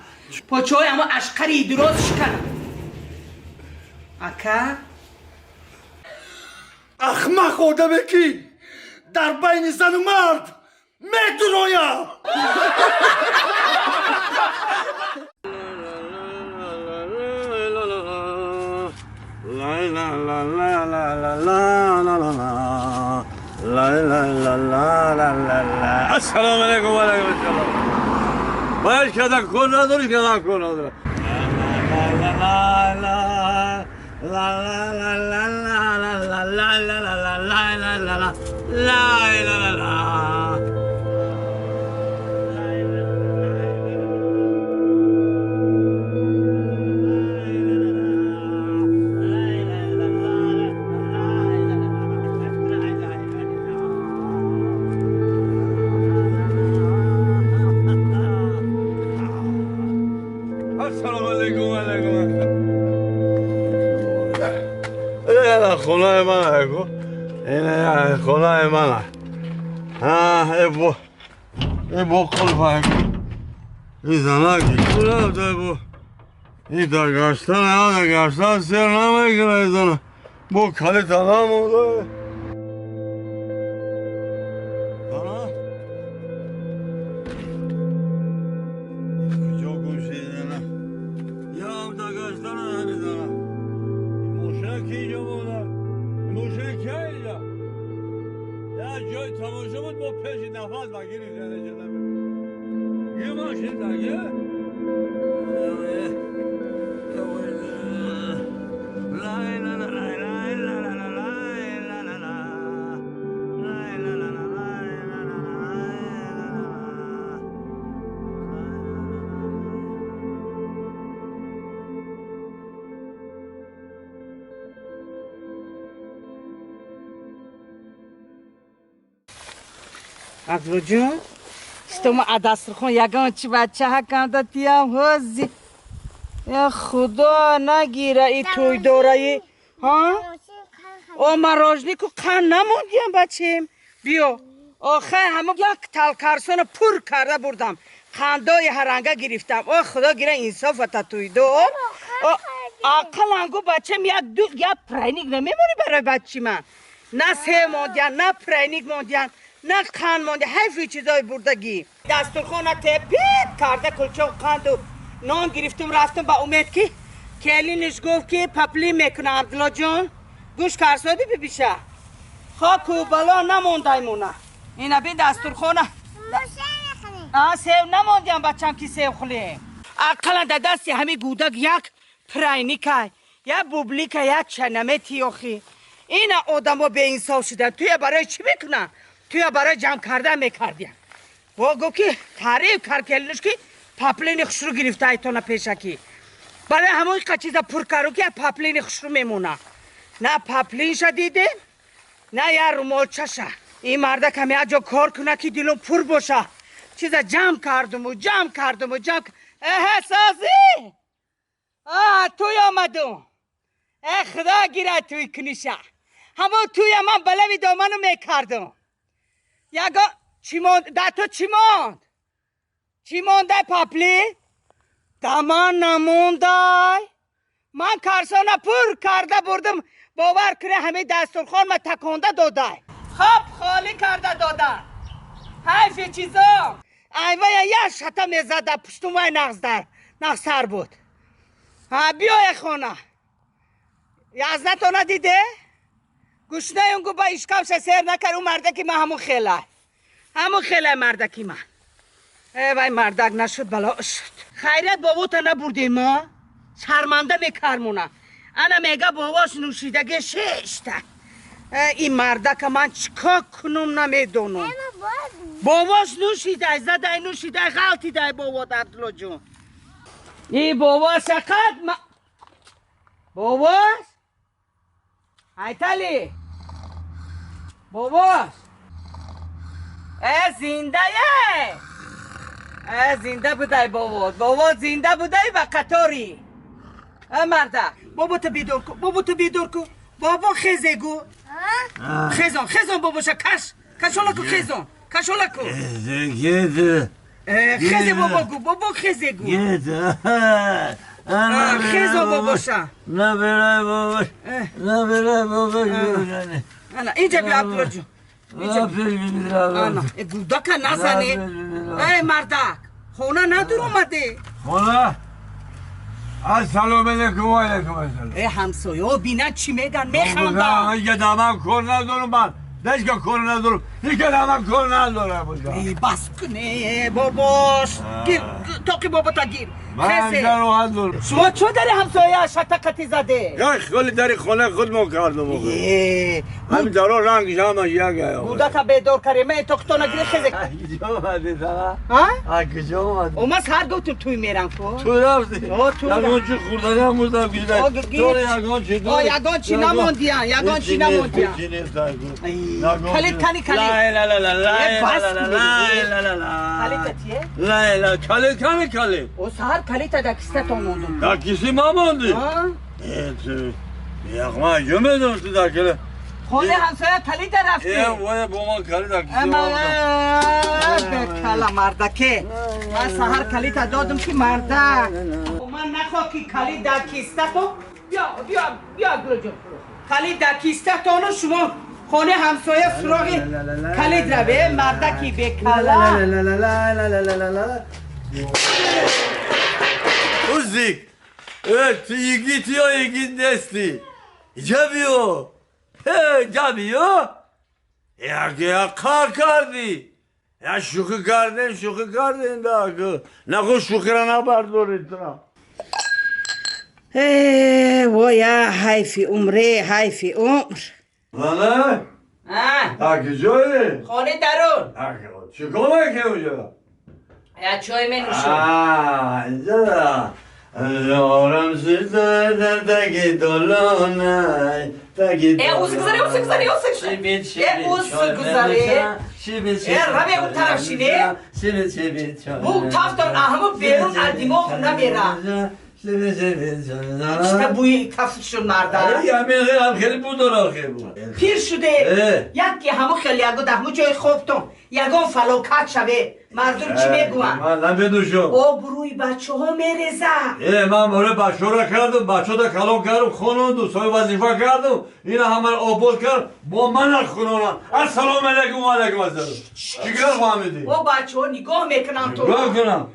پاچه اما اشقری دراز شکنه اکا اخمق آدمه کی در بین زن و مرد میدونویا السلام علیکم و علیکم السلام باید که در کن نداری که در کن نداری خونه منه اینه خونه منه با قلب این زنکی تو رفته با این در گشتن سر نمیکنه این زنه با کلی تمام بوده کجا گوشیده نه یا هم در گشتن نمیزنه این موشنه که اینجا بوده این موشنه که اینجا یا جای تماشا بود با پیش نفس بگیری زنه جده ببین یه ماشین تگه عقل جون استم دسترخوان یگان چی بچه ها کندتیم هزی یا خدا نگیره ای توی دورایی ها او مراجلی که قن نموندیم بچیم بیا آخه همون یک تلکرسون پر کرده بردم خندای هرنگه گرفتم او خدا گیره انصافت توی دور آقل انگو بچیم یک پرینیک نمیمونی برای بچی من نه سه موندین نه پرینیک موندین نه قند مونده حیفی چیزای بردگی دسترخوان تپید کرده کلچه و قند و نان گرفتم رفتم با امید که کلینش گفت که پپلی میکنه عبدالله جان گوش کرسادی ببیشه خاک و بلا نمونده ایمونه اینا بین دسترخوان سیو نموندیم بچم که سیو خلیم اقلا در دستی همه گودک یک پرینیکه یک بوبلیکه یک چنمتی آخی اینا آدم ها به انصاف شدن توی برای چی میکنن؟ توی برای جمع کردن میکردیم و گو که تعریف کرد کلینش که پپلین خشرو گرفته ایتونه پیشکی برای همون چیزا پر کرو که پپلین خشرو میمونه نه پپلین شدیده نه یا رومالچه شه این مرده کمی اجا کار کنه که دلون پر باشه چیزا جمع کردم و سازی توی آمدم خدا گیره توی کنیشه همون توی من بلوی دامنو میکردم یگا چی موند؟ ده تو چی موند؟ چی مونده پپلی؟ دمان نمونده من کرسانه پر کرده بردم باور کنه همه دسترخوان ما تکانده داده خب خالی کرده داده حیفی چیزا ایوه یه شتا میزده پشتون وای نغزر بود بیای خونه یازده تا ندیده؟ گوشنه اونگو با اشکافش سیر نکر اون مردکی من همون خیله مردکی من وای مردک نشد بلا شد خیرت بابا تا نبردیم ما شرمنده میکرمونه انا میگه باباش نوشیدگی ششته این مردک من چکا کنم نمیدونم باباش نوشیده زده نوشیده غلطی ده بابا عبدالله جون ای بابا شقد باباش ایتالی باباش زنده بوده بابا زنده بوده و قطاری مرده بابا تو بیدور کن بابا خیزه گو خیزان باباشا کشولا کن کشولا کن خیزه بابا خیزه گو خیزان باباشا نبره باباش اینجا بیا عبدالله جون گودک نزنه ای مردک خونه ندور اومده خونه السلام علیکم و علیکم السلام ای همسایه ها بینن چی میگن میخندن من که دامن کار ندارم من دیگه که کار ندارم دیگه دامن کار ندارم ای بس کنه باباش گیر تا که بابا تا گیر من جروحت دارم شما چو داری همسایه شتقتی زده یا خیلی داری خونه خود ما کردم همین دارو رنگ جامعه یک گیا بودک بیدار کریم تو کتو نگیره خیزه کجا آمدی سرا؟ کجا آمدی؟ او من سر گوتم توی میرم کن تو رفتی؟ یگان چی خوردنی هم موزدم گیره تو یگان چی نموندیان یگان چی نموندیان کلیت کنی کلیت او سهر کلیت در کسته تا موندم در کسی ما موندی؟ یک ما جو میدونم تو در کلیت خونه همسایه کلید رفته وای با ما کلید اما بکلا مردکه من سهر کلید دادم که مردک من نخواه که کلید در کیسته تو بیا گلو جون کلید در کیسته تو اونو شما خونه همسایه سراغی کلید روه مردکی بکلا Uzik, evet, yigit desti. Jabiyo, jabiyo. Ya kardi. Ya şuku kardin da. Ne kuş şukrana bardor itna. ویا حیفی عمره حیفی عمر Valla? Taki joy. خانه درون Çikolata ki hoca. یا چای می نوشم اینجا آرام سوزدردگی دلانه اوز گذاری ربی اون طرف شینه بو تفتان اهمو بیرون الدیماغ نمیره işte bu kafışın nerede? Ya ben خیلی بود راخه بود. پیر شده. یکی همو خیلی اگه دهمو جای خوبتون. یگان فلاکت شوه. مردم چی میگوان؟ من نمیدوشم. او بروی بچه ها میرزه. من برای بچه را کردم. بچه را کلام کردم. خانون دوستای وظیفه کردم. اینا همه آباد کرد. با من خانونم. السلام علیکم و علیکم السلام. چیکار فهمیدی؟ او بچه ها نگاه میکنم تو. نگاه کنم.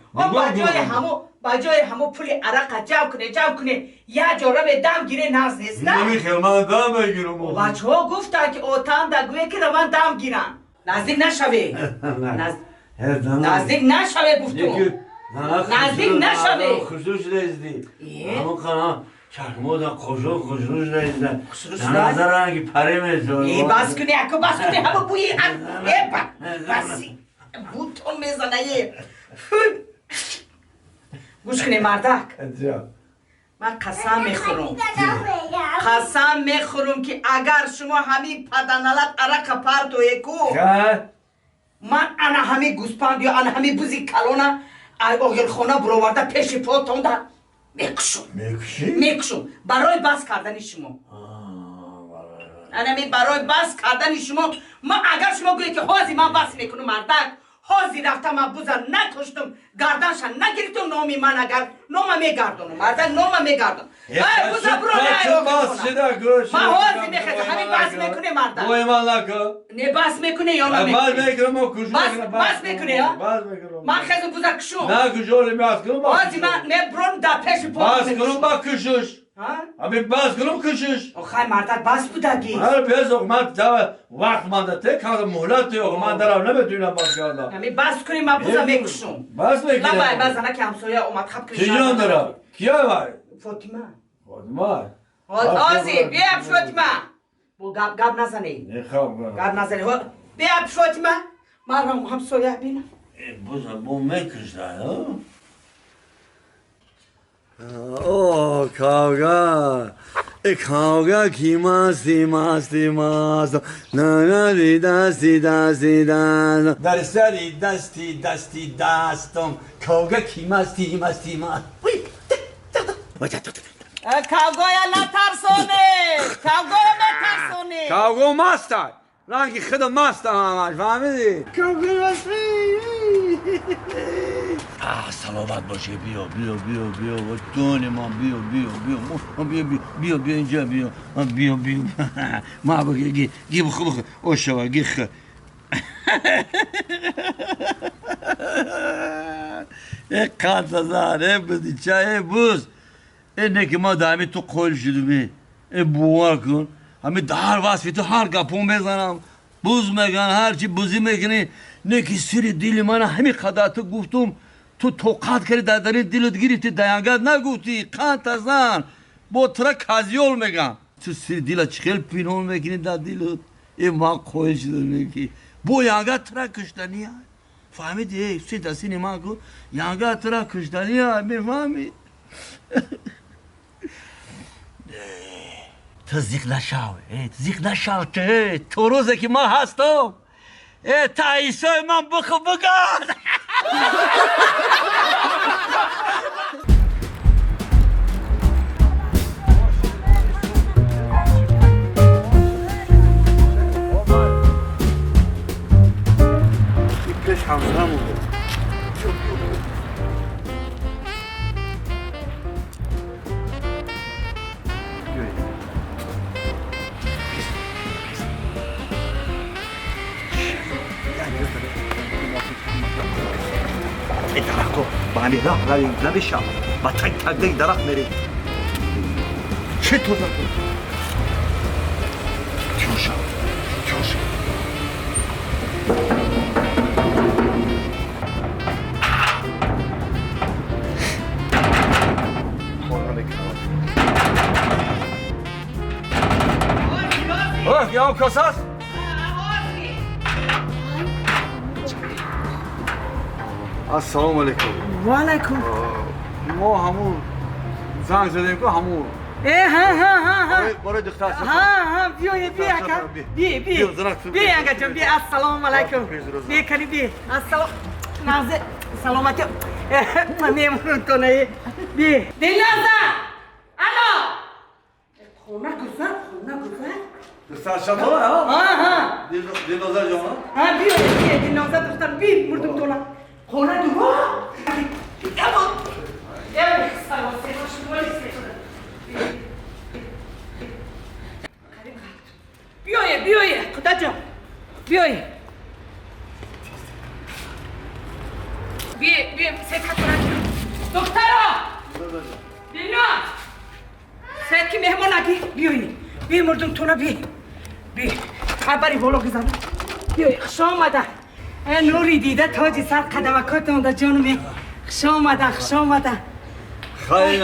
بجای همو پول عرق جمع کنه یه جا به دم گیره ناز نیست نه؟ نمیخیر من دم بگیرم بچه ها گفتن که اوتان دگوه که من دم گیرن نزدیک نشوه نزدیک نشوه گفتم نزدیک نشوه خصوص رزدی همون کنم چکمو دا خصوص رزده نظر رنگی پره میزونه بس کنی اکو بس کنی همو بویی بسی بوتون میزنه گوش کنی مردک من قسم میخورم که اگر شما همین پدنالت عرق پرتوی کو من انا همین گوسپند یا انا همین بوزی کلونا آگل خونه برآورده پیش پاتون در میکشم برای بس کردن شما برای بس کردن شما من اگر شما گویی که حاضی من بس میکنم مردک حاضی رفتم من بوزن نکشتم گردنشن نگریتم نامی من اگر نام میگردونم مردن نام میگردونم بوزا برو من حاضی میخواد همین بس میکنه مردن بوی من نکن نه بس میکنه یا نمیکنه بس میکنم و کشم بس میکنه یا من خیلی بوزا کشم نه کشوری بس کنم حاضی من برون در پیش پا بس کنم با کشش ابی بس کنم کشش آخای مردک بس بودگی هر پیزوق من وقت مانده ته کار مهلت یو من درم نمیتونم باز کردم همین بس کنیم من بوزا میکشم بس میکنم لبای بزنه که همسایه اومد خب کشم چیجان دارم کیا وای فاطمه آزی بیا فاطمه بو گاب نزنی نخوام گاب نزنی بیا فاطمه من رو همسایه بینم بوزا بو میکشتن اوه کاغا کاغا کی ماستی نه دستی دستم کاغا کی ماستی کاغویا نترسونه کاغو ماستای رنگی خدا ماست همش فهمیدی کاغو ماستی سلامت باشه بیا و دون ما بیا اینجا بیا ما بگی گی بخو اوشوا گی خ قد زاره بدی چای بوز اینه که ما دائمی تو قول شدیم بوار کن همه در واسه تو هر گپون بزنم بوز میگن هر چی بوزی میکنی نه که سری دل من همین قدر تو گفتم تو توقعات کردی در دلت گرفتی دیانگت نگفتی قند ازن با ترا کازیول میگم تو سری دلت چخیل پینون میکنی در دلت این ما خوش دل میگی با یانگت ترا کشتنی فهمیدی سی دستی ما کن یانگت ترا کشتنی میفهمی تو زیق نشاو تو روزه که ما هستم تا ایسای من بخو بگن همین راه رویم نمیشم با تک تک درخت میریم چه تو دارم چوشم یا کاسه است؟ السلام علیکم و علیکم ما همون زنگ زدیم که همون ها برای دختر ها بیا انگا جان بیا السلام علیکم بیا کنی بیا السلام نازه سلامتی من میمونم تو نه بیا دلنازه الو خونه گذر دختر شما ها دلنازه جان ها بیا دلنازه دختر بیا مردم تو نه خونه دو تمام سلام بیایه خدا جان بیایه بیا سکت دخترا بینا سکی مهمان نگی بیایه مردم تو بیا خبری بولو گذارم بیایه خوش آمده نوری دیده تاجی سر قدمکات اونده جانمی خوش آمده خیلی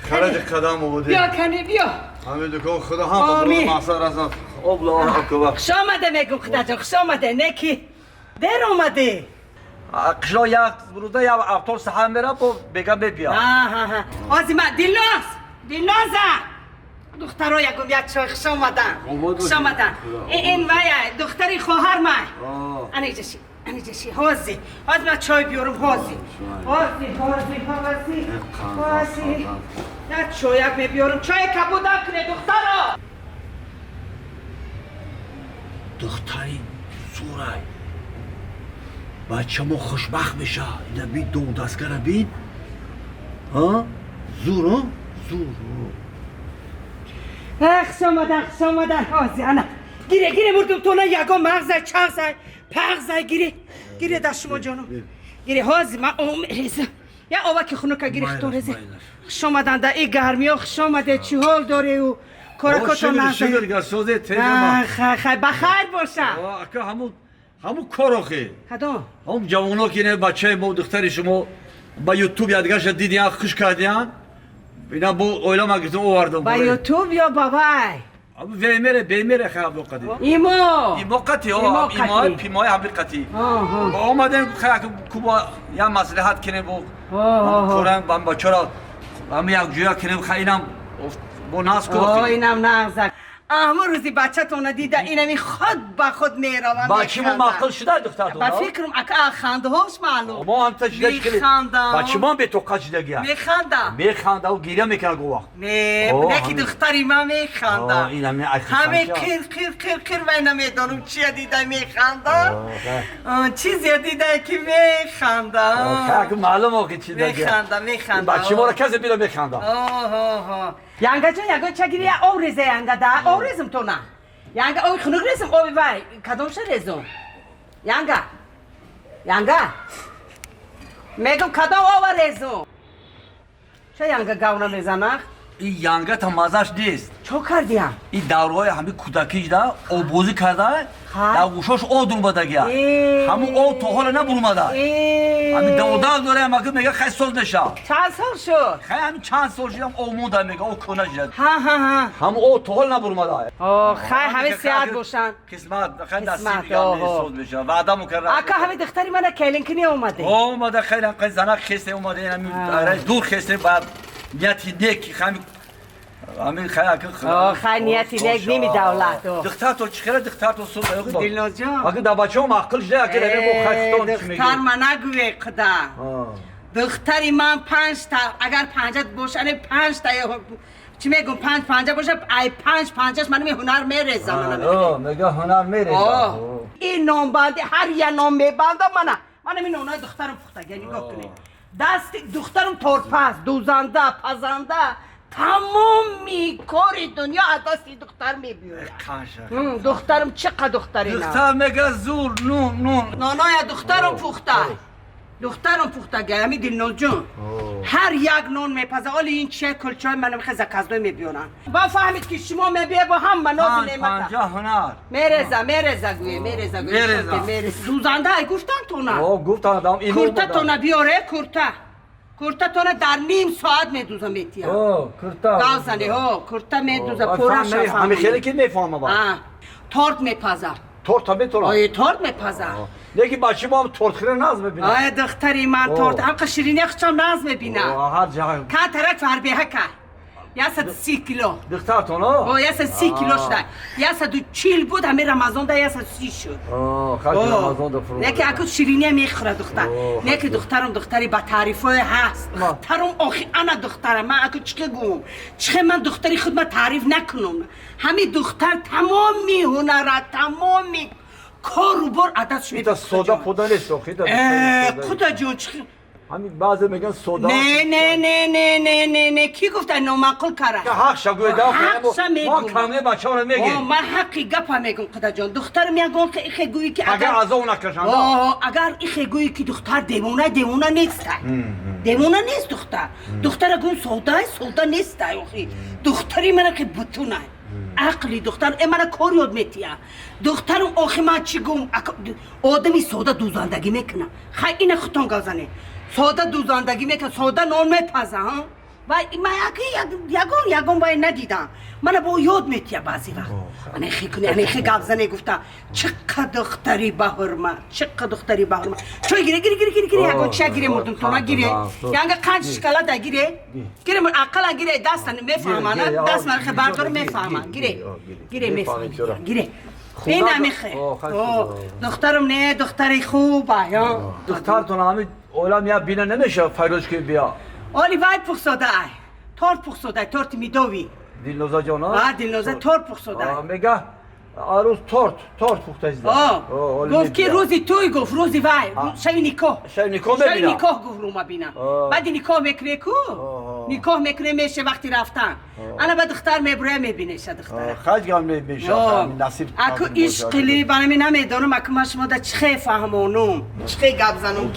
خرج قدم بودی بیا کنی بیا همه دکان خدا هم ببرد محصر از ابلا اکبر خوش آمده میگم خدا جان خوش آمده نکی در آمده قشلا یک روزه یا ابطال سحر میره با بگم ببیا آزیما دلنازه دخترها یکم یک چای خوش آمدن این وای دختری خواهر من ani جشی هازی من چای بیارم هازی نه چای یک بیارم چای کبودم کنه دخترا دختری سورای بچه ما خوشبخت بشه اینا بید دو دستگره بید ها زورو خوش آمدن هازی انا گیره مردم تو نه یکم مغزه چغزه پغزه گیره دست شما جانم گیره هازی من ریزم یا آوه که خونو که گیره خطو ریزه خوش آمدن در این گرمی ها خوش آمده چی حال داره و کارکاتو نزده شگر گسوزه تیجا بخیر باشه اکا همون کاراخه کدام هم جوانو که نه بچه ما دختری شما با یوتیوب یادگارش دیدین خوش کردین اینا با اویلا مگزون آوردم با یوتیوب یا بابای بیمیره خیاب قدی ایمو قطی ایمو پیمای همین قطی آمدن خیلی کوبا یا مصلحت کنه کورن با چرا هم یک جویا کنه خیلیم با ناس کو اینم نازک اما روزی بچه تو ندیده اینمی خود با خود میروم بچه ما مقل شده دختر تو با فکرم اکا خنده هاش معلوم ما هم تجدید کنیم بچه ما به تو قجده گیا میخنده و گیره میکنه گو وقت نکی دختری ما میخنده همه کر و اینا میدانم چیه دیده میخنده چیزی دیده که میخنده که معلوم که چی دیده میخنده بچه ما را کسی بیره میخنده یانگا جان چه گیری او ریزه یانگا ده او ریزم تو نه یانگا او خنوگ ریزم او بای کدومش ریزم یانگا میگم کدوم او ریزم چه یانگا گاونا میزنه این یانگا تا مازش نیست چو کردیم این دورهای همین کودکیش ده آبوزی کرده در گوشاش آدون بده گیا همون آد تا حالا نبرومده همین دودال داره اما که میگه خیلی سال نشه چند سال شد؟ خیلی همین چند سال شدم آموده میگه او کنه جد ها همون آد تا حالا نبرومده خیلی همه سیاد باشن قسمت خیلی نصیب میگم نیست بشه وعده مکرر اکا همین دختری من کلینکنی اومده خیلی زنک خسته اومده دور خسته بعد نیتی نیکی همین خیلی نیتی نیک نیمی دولت دختر تو چخیره دختر تو صبح دلناز جان اگه در بچه هم عقل شده اگه نمیم خیلی دختر من نگوی قدا دختری من 5 تا اگر 50 باشه 5 تا چی میگم 5 باشه ای 5 من هنر میریزم میگه هنر میریزم این نام بندی هر یه نام میبندم من این نامه دخترم پختگی نگاه کنی دست دخترم تورپس دوزنده پزنده تمامی کاری دنیا از دستی دختر میبیوره دخترم چقدر دختری نه دختر میگه زور نون نانای دخترم پخته دخترم پختگی همی دلناز جون هر یک نون میپزه آلی این چه کلچه منو میخواه زکازدوی میبیونن با فهمید که شما میبیه با هم مناز نعمت میرزه گویه میرزه دوزنده های گفتن تو نه گفتن دام اینو کرتا تو نه بیاره کرتا تو نه در نیم ساعت میدوزه میتیم کرتا گازنه کرتا میدوزه پورا شفا همه خیلی که میفهمه با تورت میپزه تورت هم میتونه آیه تورت میپزه لیکن بچه ما هم تورت خیلی ناز ببینه آیه دختری من تورت هم شیرینی خچم ناز میبینه هر جای که ترک فربیه که 130 کیلو دختر تو نه 130 کیلو شده 140 بود همه رمضان ده 130 شد خیلی رمضان ده فرو نه اکو شیرینی میخوره دختر نه که دخترم دختری با تعریفای هست دخترم آخی انا دخترم من اکو چکه گوم چه من دختری خود من تعریف نکنم همین دختر تمامی هنرات تمامی کار و بار عددش میده سودا پودا نیست خدا جون همین بعضی میگن سودا نه کی گفت نامعقول کاره حق شگوی ما کمه بچه ها رو میگیم من حقی گپا میگم خدا جان دختر میگم که ایخه گویی که اگر از اون نکشن اگر ایخه گویی که دختر دیوانه نیست دختر گون سودا نیست دختری من که بتونه عقلی دختر من کار یاد میتیه دخترم آخی من چی گم آدمی سودا دوزندگی میکنه خیلی این خطان گازنه سودا دوزندگی میکنه سودا نون میپزه ها و من یکم باید ندیدم من با یاد میتیه بعضی وقت من خیلی گازنه گفته چقدر دختری بهرمه چوی گیره یکم چه گیره مردم تو نگیره یعنی قنچ شکلات گیره من عقل گیره دست میفهمن دست من خیلی برقر میفهمن گیره میفهمن گیره این نمیخه دخترم نه دختری خوبه دخترتون همین اولم یا بینه نمیشه فیروز که بیا اولی وای پخصاده تورت میدوی دلنوزا جانا دلنوزا تورت پخصاده میگه عروس تورت پخته ازده گفت که روزی توی گفت روزی وای شوی نکاح ببینم گفت رو ما بینم بعد نکاح میکنه کو نکاح میکنه میشه وقتی رفتن انا با دختر میبره میبینه شه دختر خیلی هم میشه نصیب اکو عشقلی برای من نمیدونم اکو من شما دا چه فهمونم چه گپ زنم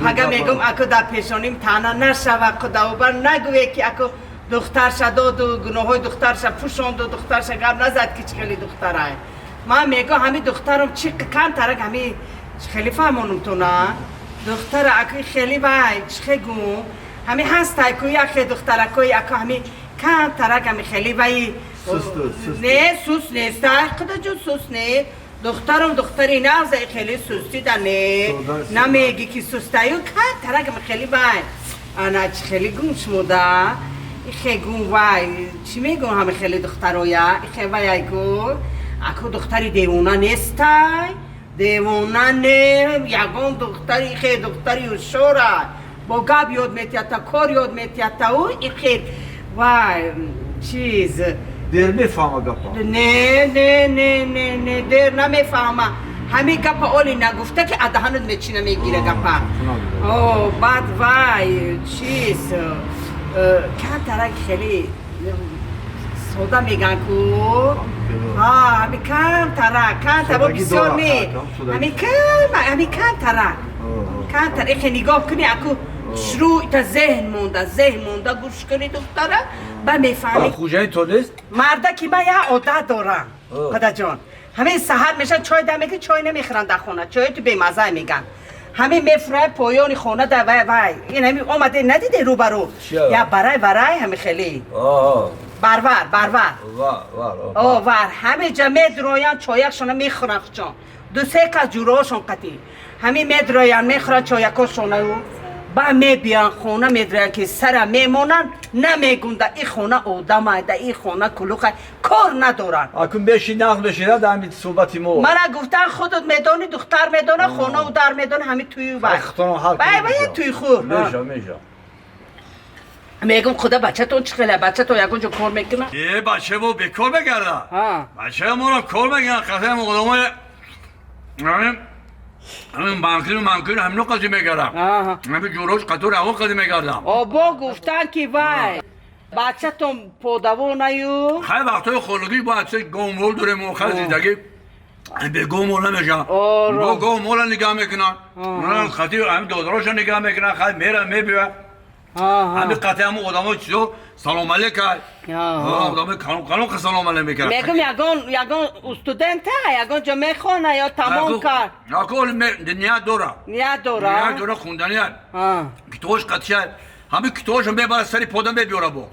اگه میگم اکو در پیشانیم تنها نشوه خدا بر نگویه که اکو دختر شداد و گناهای دختر شد پوشاند و دختر شد گپ نزد که چه خیلی دختره من میگم همین دخترم چی کن ترک همین خیلی فهمونم تو نه دختر اکو خیلی وای چه گم همین هست اکو یک دختر اکو همین کن ترک همین خیلی وای نه سوس نیست خدا جون سوس نه دخترم دختری نازه خیلی سوستی دنه نمیگی که سوستایو کن ترک همین خیلی وای انا چه خیلی گم شموده خیلی گم وای چی میگم همه خیلی دخترویا خیلی وای اکو دختری دیوانه نیستای دیوانه نه یکم دختری خیلی دختری هوشیاره با گپ یاد میتیاتا کار یاد میتیاتا او خیلی وای چیز دیر میفهمه گپا نه دیر نمیفهمه همه گپا اولی نگفته که ادهانت میچینه میگیره گپا بعد وای چیز کن ترک خیلی سودا میگن کو همی کن ترک بسیار می همی کن ترک خیلی نگاه کنی اکو شروع تا ذهن مونده گوش کنی دختره با میفهمی خوجه تو نیست؟ مرده که من یه عادت دارم خدا جان همه سحر میشن چای دمه که چای نمیخورن در خونه چای تو بیمزه میگن همه میفرای پایان خونه در وای این همه آمده ندیده رو برو یا برای همه خیلی برور همه جا میدرویان چایکشونه میخورن چون دو سه کس جوراشون قطعی همه میدرویان میخورن چایکشونه با میبیان خونه میدرویان که سر میمونن نمیگونده این خونه آدمه ده این خونه کلوخه کار ندارن اکن بشی نقل بشیده در همین صحبتی مو من گفتن خودت میدانی دختر میدانه خونه و در میدانه همین توی وقت باید توی خور میجا میگم خدا بچه تون چه خیلی بچه تو یکونجا کار میکنه یه بچه با بکار بگرده بچه ما رو کار بگرده قطعه مقدمه همین منکر همینو قضی میگردم همین جوروش قطور هوا قضی میگردم با گفتن که وای بچه تون پودوو نیو خیلی وقتای خلقی با بچه گمول دوره موخل زیدگی به گو مولا میشم گو مولا نگاه میکنن مولا خطی همین دادراش نگاه میکنن خیلی میرم میبیوه همین قطعه همون آدم ها چیزو سلام علیکم آدم کانون که سلام علیکم میکنن میگم یگان استودنت یگان جا میخونه یا تمام کرد یکان نیت داره نیت داره خوندنی هست کتوش قطعه همین کتوش هم ببره سری پودم ببیاره با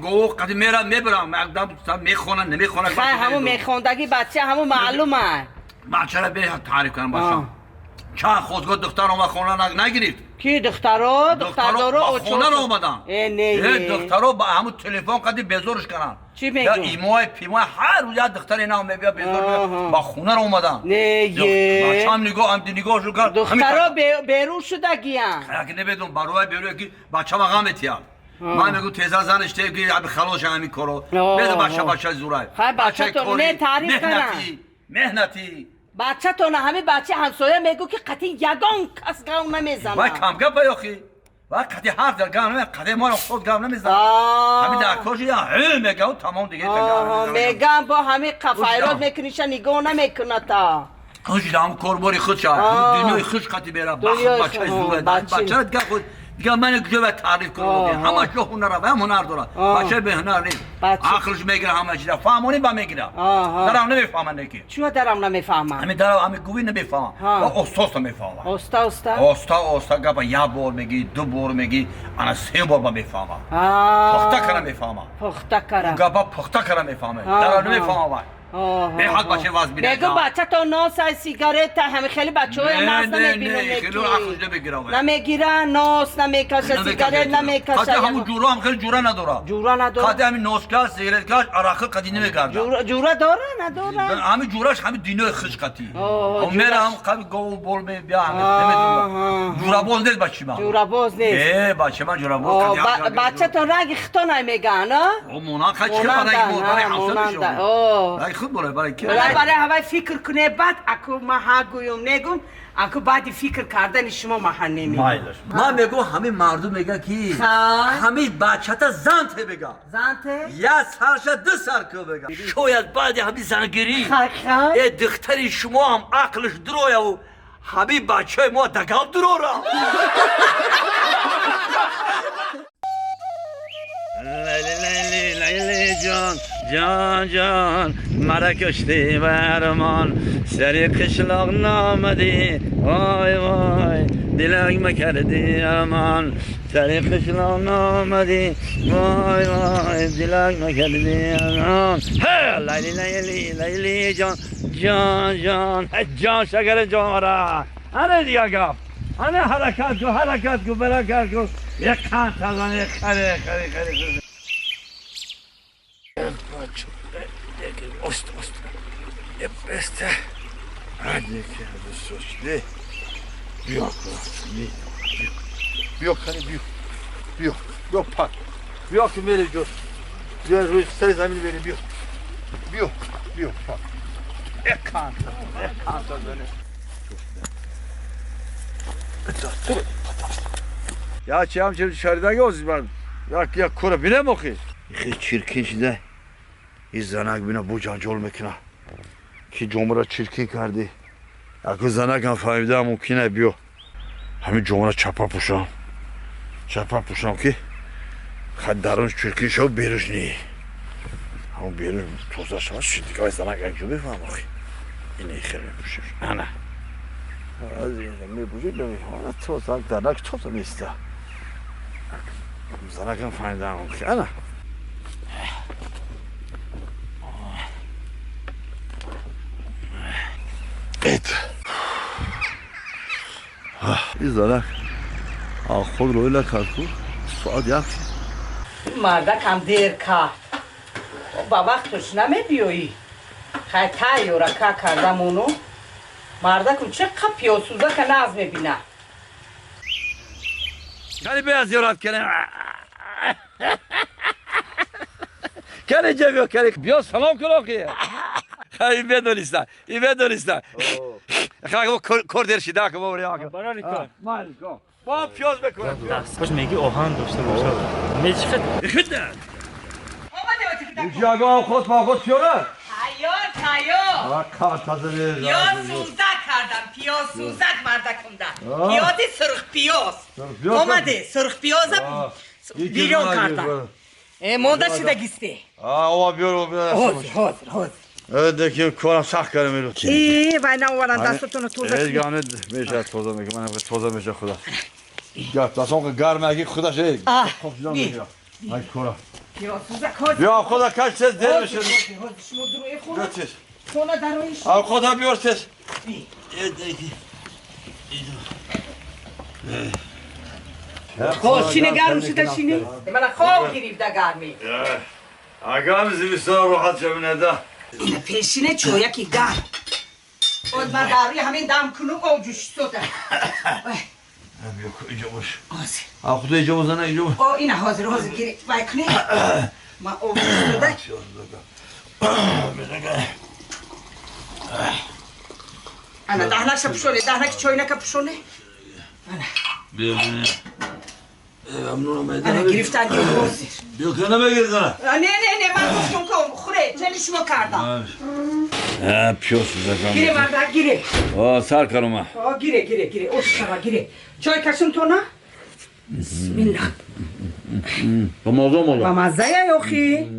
گو قطعه میرم میبرم اقدام میخونن نمیخونن خیلی همون میخوندگی بچه همون معلومه بچه را به تعریف کنم باشم چند خودگاه دختر اومد خونه نگیرید کی دخترها با خونه رو اومدن نه دخترها با همون تلفن قدی بزرگش کنن چی میگن یا ایمای پیمای هر روز دختر اینا بیا بزرگ با خونه رو اومدن نه بچه هم نگاهشو کرد دخترها بیرون شده گیان اگه نمیدون برای بیرون که بچه ما غم اتیال من میگم تیزا زنش که ابی خلاص همین کارو بده بچه زورای بچه تو نه تعریف کنن مهنتی بچه تو نه همه بچه همسایه میگو که قطعی یگان کس گام نمیزنه وای کم گپ بیاخی وای قطعی حرف در گام نمیزنه قطعی ما رو خود گام نمیزنه همین در کاجی یا میگم تمام دیگه میگم با همه قفایرات میکنیشن نگاه نمیکنه تا کاجی هم کارباری خود شد دنیای خوش قطعی بیره بچه زوره بچه را دیگه خود دیگه من جو تعریف کنم همه جو هنر و هم هنر داره بچه به هنر نیست عقلش میگیره همه چیزا فهمونی با میگیره درم نمیفهمن نکی چیو درم نمیفهمن همین درم همین گوی نمیفهمن استاد نمیفهمن استاد گپا یا بار میگی دو بار میگی انا سه بار با میفهمم پخته کنم میفهمم گپا پخته کنم میفهمم درم نمیفهمم به حال بچه واز بیره بگو بچه تو ناس های سیگارت همه خیلی بچه های ناس نمیبینو خیلی عقلش نمیگیره نمیگیرن ناس نمیکشه سیگارت نمیکشه قدی همون جورا هم خیلی جورا نداره قدی همین ناسکاش سیگارت کاش عراقی قدی نمیگرده جورا داره نداره همین جوراش همین دینای خش قطی میره هم قبل گو بول می بیا نمیدونم جورا باز نیست بچه من جورا باز نیست بچه من جورا باز بچه تو رنگ خطا نمیگن مونا خیلی چه برای همسر خود برای که برای هوای فکر کنه بعد اکو ما ها گویم نگم اکو بعدی فکر کردن شما ما ها نمیگم من میگم همه مردم میگن که همه بچه تا زنته بگن یا سرش دو سر که بگن شاید بعد همه زنگیری دختری شما هم عقلش درویه و همه بچه ما دگل دروره لیلی جان مرا کشتی برمان سری قشلاق نامدی وای دلک مکردی امان سری قشلاق نامدی وای دلک مکردی امان لیلی جان شکر جان آره دیگه گفت آره حرکت کو برکت کو یک کان تازانه خره Ost. Beste. Hadi ki sosli. Yok. Yok hani yok. Yok pak. Yok böyle yok. Diğer ruh seri zamin benim yok pak. Ekan böyle. Ya çam dışarıda göz var. Ya kura bile mi okuyor? Hiç çirkin de. این زنک بینه بو جنجال میکنه که جمعه چرکی کردی اگه زنک هم فهمیده ممکنه بیو همین جمعه چپا پوشم که خد درونش چرکی شو بیروش نی همون بیروش توزه شما شد دیگه زنک یک جو بفهم آخی اینه خیلی میپوشش نه از این میپوشید نمیفهم توزه درنک توزه نیسته زنک هم فهمیده ممکنه نه این زنک خود رو ایلا کرد کن ساعت یکی مردک هم دیر کرد با وقتش نمی بیایی خیلی تایورا که کردم اونو مردکم چقدر پیاسوزه که ناز میبینه خیلی بیا زیارت کنه کنه جا بیا سلام کنه که خیلی بدونیستن خیلی کردر شده که باوری آقا برای کار مالکو با پیاز بکنه خوش میگی آهن داشته باشه خود یکی آقا خود با خود پیاره تایار کار تازه بیار پیاز سوزک کردم پیاز سوزک مردکونده پیاز سرخ پیاز آمده سرخ پیازم بیرون کردم مونده چیده گیسته آوا بیار حاضر دیگه کارم سخت کردم میرو وای نه اوارن دستتون رو توزه کنید یعنی میشه توزه میگه من توزه میشه خدا دستم که گرم اگه خودش خوب جدا میگیرم ای کورا پیاز سوزک بیا خدا کاش تست دل بشه شما دروی خونه خونه درویش خدا بیار تست شینه گرم شده شینه من خواب گریفته گرمی اگه زمستان راحت شمینه ده این پیشینه چو یکی گرم خود من داری همین دم کنو اوجوش سوده بیا اینجا باش خدا اینجا بزنه اینجا باش اینه حاضر گیری وای کنی من اوجوش سوده انا دهنش پشونه دهنک چوینک پشونه بیا انا گرفتن که حاضر بیا کنه بگیرزنه نه من گفتم که خوره جلشمو کردم پیاز بزنم گیره مردک گیره سر کنم گیره اوشکا گیره چای کشم تو نه بسم الله با مزه یا اخی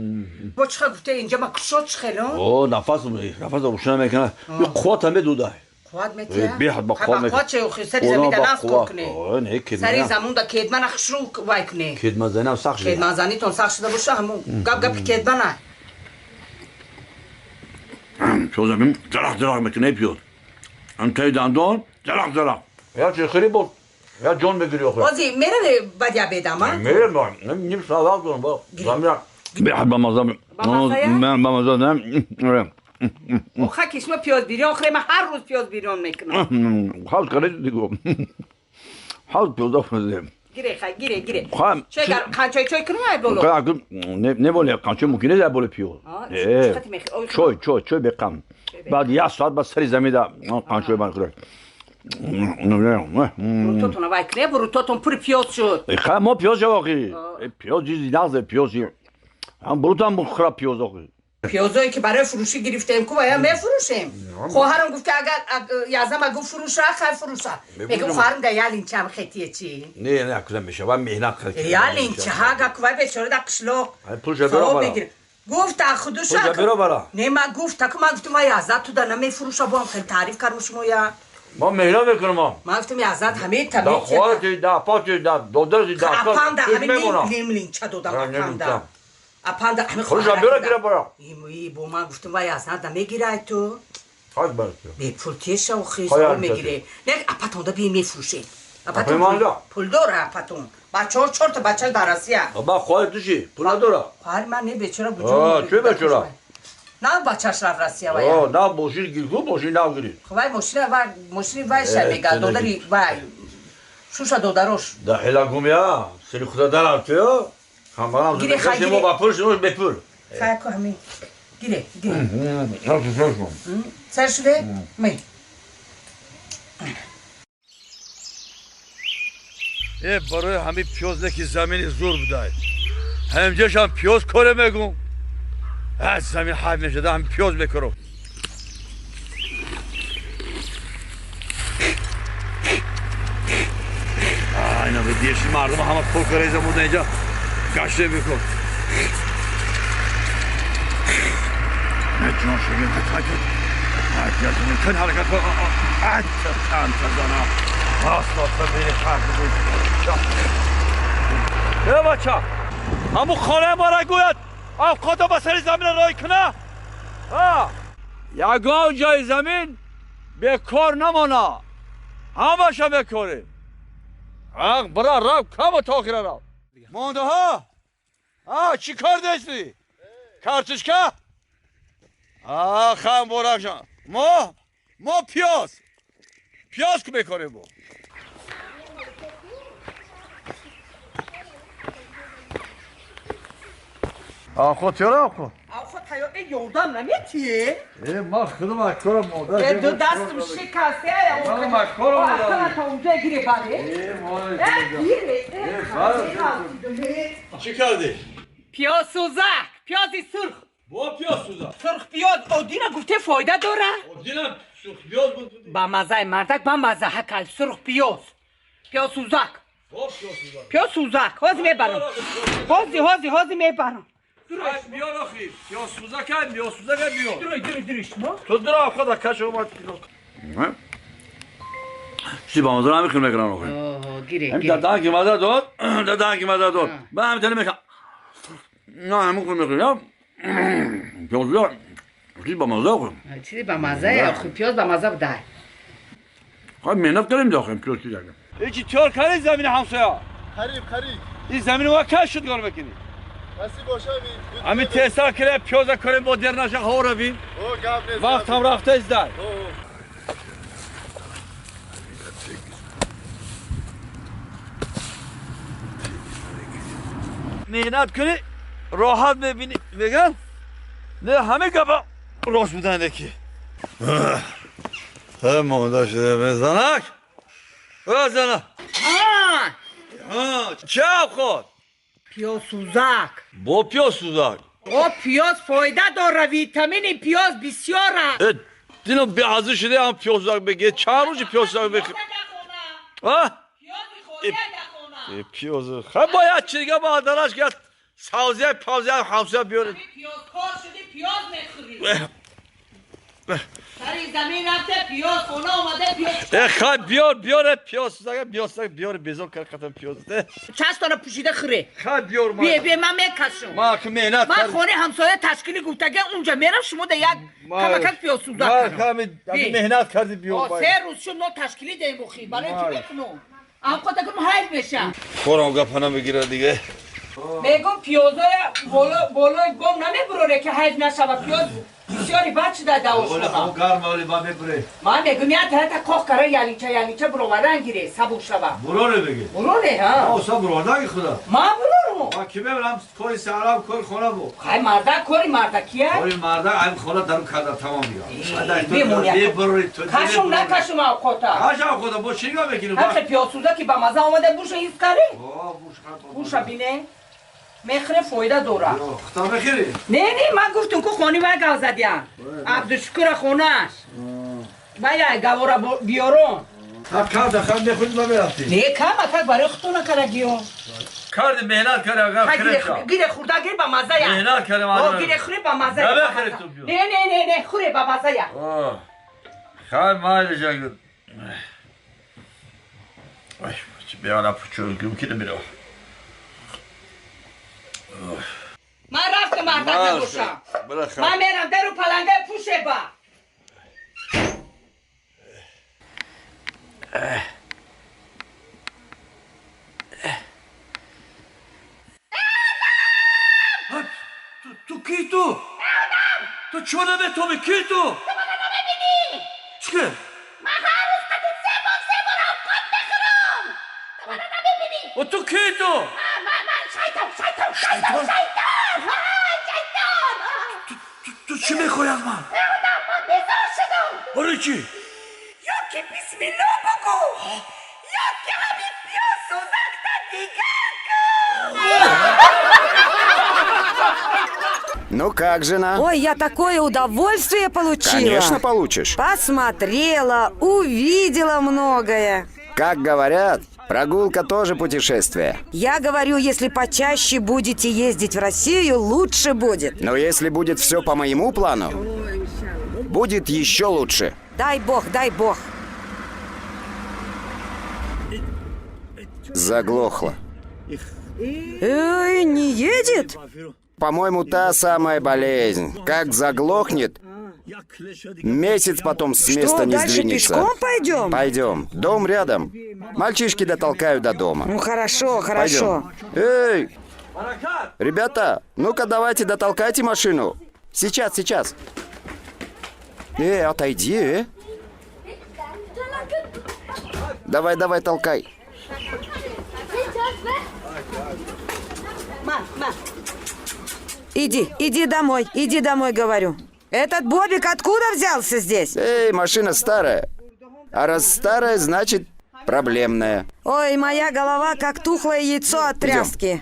با چخه گفته اینجا ما کشو چخلو نفس روشن میکنه یه قوت هم بدوده قوت میتونه بیاد با قوت قوت چه اخی سری زمین دناز کنه سری زمون دا کدمن اخشرو وای کنه کدمن زنی هم سخت شده کدمن زنی تون سخت شده باشه همون گپ کدمنه شو زمین درخ میکنه پیاز انتای دندان درخ یا چه خیلی بود یا جون بگیری آخه بازی میره بدیا بدم ها میره ما نیم ساعت کنم با زمین بیاد با مزه من با مزه نم اوخه کشم پیاز بیرون آخره من هر روز پیاز بیرون میکنم حال کرد دیگو حال پیاز افرزیم گیره چای گرم قنچای چای کنم ای بولو نبوله قنچای ممکنه در بوله پیاز چای بقم بعد یه ساعت با سری زمین در قنچای من کرد بروتوتون وای کنه بروتوتون پر پیاز شد خیلی ما پیاز جواقی پیاز چیزی نازه پیازی هم بروتو هم خراب پیاز آقی پیازایی که برای فروشی گرفتیم که باید میفروشیم خواهرم گفت که اگر یازم اگه فروشه خیلی فروشه میگم خواهرم ده یالین چه هم خطیه چی؟ نه کدام میشه و مهنت کرد یالین چه ها گوی بیچاره در قشلو پولش برا برا گفت خودش پولش برا نه من گفت که من گفتم یازد تو ده نمیفروشه با هم خیلی تعریف کردم شما یا ما مهنت میکنم من گفتم یازد همه تمیز ده خواهرتی ده پاچی ده دودرزی ده اپانده همه نیم چه دودم اپانده اپانده همه خودش برا گیره برا ای با من گفتم وای از نده میگیره تو خواهد برد به پول تیشه و خیزه میگیره نه اپاتون دا بیم میفروشه اپاتون پول داره اپاتون بچه ها چهار تا بچه درسیه با خواهد توشی پول نداره خواهر من نه بیچاره بجون چه بیچاره نه بچهش رفت رسیه وای نه ماشین گیرگو ماشین نگیری وای ماشین وای شه میگه دوداری وای شوشا دوداروش ده هلا گومیا سری خدا در یا خمرام گیره خیلی ما با پول شنوش به پول خیلی که همین گیره سر شده؟ می برای همین پیاز نکی زمین زور بدای همجاش هم پیاز کاره میگم از زمین حب میشده هم پیاز بکرم اینا به دیشی مردم همه پول کاره زمون اینجا گشته بکن نجان شگه کن حرکت کن انتظانا راست بینی خرد بود بیا بچه همون خانه ما را گوید اوقاتا با سری زمین رای کنه یگاه جای زمین بیکار نمانه همه شا بیکاره برا رو کم و تاخیره رو مانده ها چی کار داشتی؟ کارتشکه؟ خم برک جان ما پیاز که بکنیم با خود چرا خود؟ خود تایه یودم نمیتیه؟ ما خودم اکرم مادر دو دستم شکسته خودم اکرم مادر تا اونجا گیره بله؟ چی کردی؟ پیاز سوزک پیازی سرخ با پیاز سوزا سرخ پیاز اودینا گفته فایده داره دیدم سرخ پیاز بود با مزه مردک با مزه هکل سرخ پیاز پیاز سوزک با پیاز سوزا پیاز سوزک هازی میبرم هازی میبرم بیار آخی پیاز سوزا که پیاز سوزا که بیار درویش ما تو درا خدا کش اومد چی با مزه نمی خیلی میکنم آخی گیره همین دادن که مزه داد من همین تلی میکنم نه همین خیلی میکنم پیاز سوزا چی با مزه آخی چیزی با مزه آخی پیاز با مزه بده خواهی مهنت کنیم داخل پیاز چی جگم ایچی تیار کنی زمین همسایا خرید این زمین ما کش شد گار بکنی بسی باشه همین تیستا کنه پیاز کنیم با در نشه ها رو بین وقت هم رفته از در مهنت کنی راحت میبینی بگن نه همه گفت راست بودن دکی مانده شده بزنک بزنک چه خود پیاز سوزک با پیاز سوزک او پیاز فایده داره ویتامین پیاز بسیاره دینو بیازه شده هم پیاز سوزک بگه چند روزی پیاز سوزک بگه پیاز خب باید چی دیگه با درش گرد سازه پازه همسه بیاره پیاز کار شدی پیاز میخوری سری زمین رفته پیاز خونه اومده پیاز خب بیار پیاز سوزک بیار بیزار کرد ختم پیاز ده چند تانه پوشیده خره خب بیار بیا من میکشم ما که مهنت من خونه همسایه تشکیلی گفتگه اونجا میرم شما ده یک کمکت پیاز سوزک کنم مهنت کردی بیار 3 روز شد نو تشکیلی دیم بخی برای چی بکنم ام خود اگه حیف بشم خورم گپنه بگیره دیگه میگم پیازای بالای بام نمیبروره که حیف نشود پیاز بسیاری بچه در دوش شود گرم اولی با میبره من میگم یه تحت کاخ کرده یلیچه بروردن گیره سبو شود برونه بگه برونه ها اصلا بروردن خدا من برونم ما کی ببرم کاری سرام کار خونه بود خیلی مردک کاری مردکیه کاری مردک این خونه درون کرده تمام دیگه بیمونی بروری تو کشم نکشم اوقاتا کشم خدا با چی نگاه بکنیم هر پیاز سوزه که به مزه آمده بوش ایست کاری بوش خط بوش بینه میخره فایده دوره خدا بخیری نه من گفتم که خونی و گاو زدیم عبدالشکر خونش باید گوارا بیارون کم دخل میخونی ما میرفتی نه کم اکک برای خطونه کرگیو کردی مهنت کرده اگر خیلی گیره خورده گیر با مزه یا مهنت کرده مادر گیره خوری با مزه یا نبخری تو بیو نه خوری با مزه یا خیلی مایل جنگل چی بیانم پوچو گم کنه میرو من رفتم مردک نباشم من میرم در و پلنگه پوشه با تو کی تو؟ تو چونه به تو کی تو؟ تو منو نمیبینی چکه؟ من هر روز قدر 3 بار اوقات بخورم تو منو نمیبینی و تو کی تو؟ من شیطان تو چی میخوای از من؟ من بیزار شدم برای چی؟ یا که بسم الله بگو یا که همین پیاز سوزک تا دیگر کن Ну как, жена? Ой, я такое удовольствие получила. Конечно, получишь. Посмотрела, увидела многое. Как говорят, прогулка тоже путешествие. Я говорю, если почаще будете ездить в Россию, лучше будет. Но если будет все по моему плану, будет еще лучше. Дай бог, дай бог. Заглохло. Эй, не едет? По-моему, та самая болезнь. Как заглохнет, месяц потом с места Что, не дальше сдвинется. пешком пойдем? Пойдем. Дом рядом. Мальчишки дотолкают до дома. Ну хорошо, хорошо. Пойдем. Эй! Ребята, ну-ка давайте дотолкайте машину. Сейчас. Отойди, Давай, толкай. Иди домой, говорю. Этот Бобик откуда взялся здесь? Эй, машина старая. А раз старая, значит проблемная. Ой, моя голова как тухлое яйцо от тряски.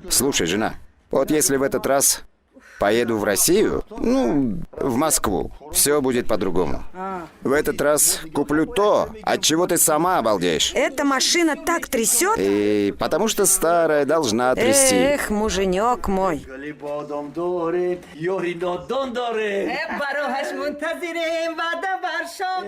Слушай, жена, вот если в этот раз поеду в Россию, ну, в Москву, все будет по-другому. В этот раз куплю то, от чего ты сама обалдеешь. Эта машина так трясет. И потому что старая должна трясти. Эх, муженек мой.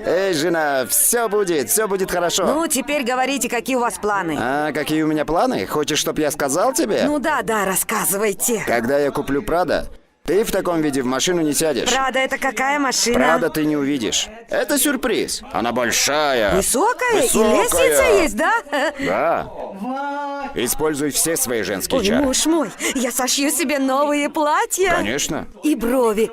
Эй, жена, все будет хорошо. Ну, теперь говорите, какие у вас планы. А какие у меня планы? Хочешь, чтоб я сказал тебе? Ну да, рассказывайте. Когда я куплю Прадо, ты в таком виде в машину не сядешь. Прадо, это какая машина? Прадо ты не увидишь. Это сюрприз. Она большая. Высокая? И лестница есть, да? Да. Используй все свои женские Ой, чары. муж мой, я сошью себе новые платья. Конечно. И брови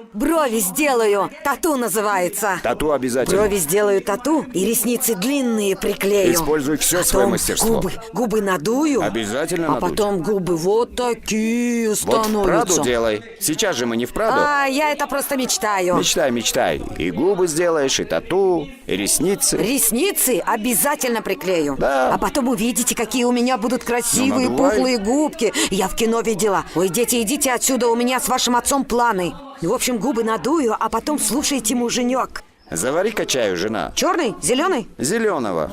сделаю. Тату называется. Тату обязательно. Брови сделаю тату и ресницы длинные приклею. Используй все потом свое мастерство. Губы надую. Обязательно надуть. А потом губы вот такие становятся. Вот в Прадо делай. Сейчас же мы не в Прадо. Я это просто мечтаю. Мечтай. И губы сделаешь, и тату, и ресницы. Ресницы обязательно приклею. Да. А потом увидите, какие у меня будут красивые, надувай. пухлые губки. Я в кино видела. Ой, дети, идите отсюда, у меня с вашим отцом планы. В общем, губы надую, а потом слушайте, муженек. Завари-ка чаю, жена. Черный? Зеленый? Зеленого.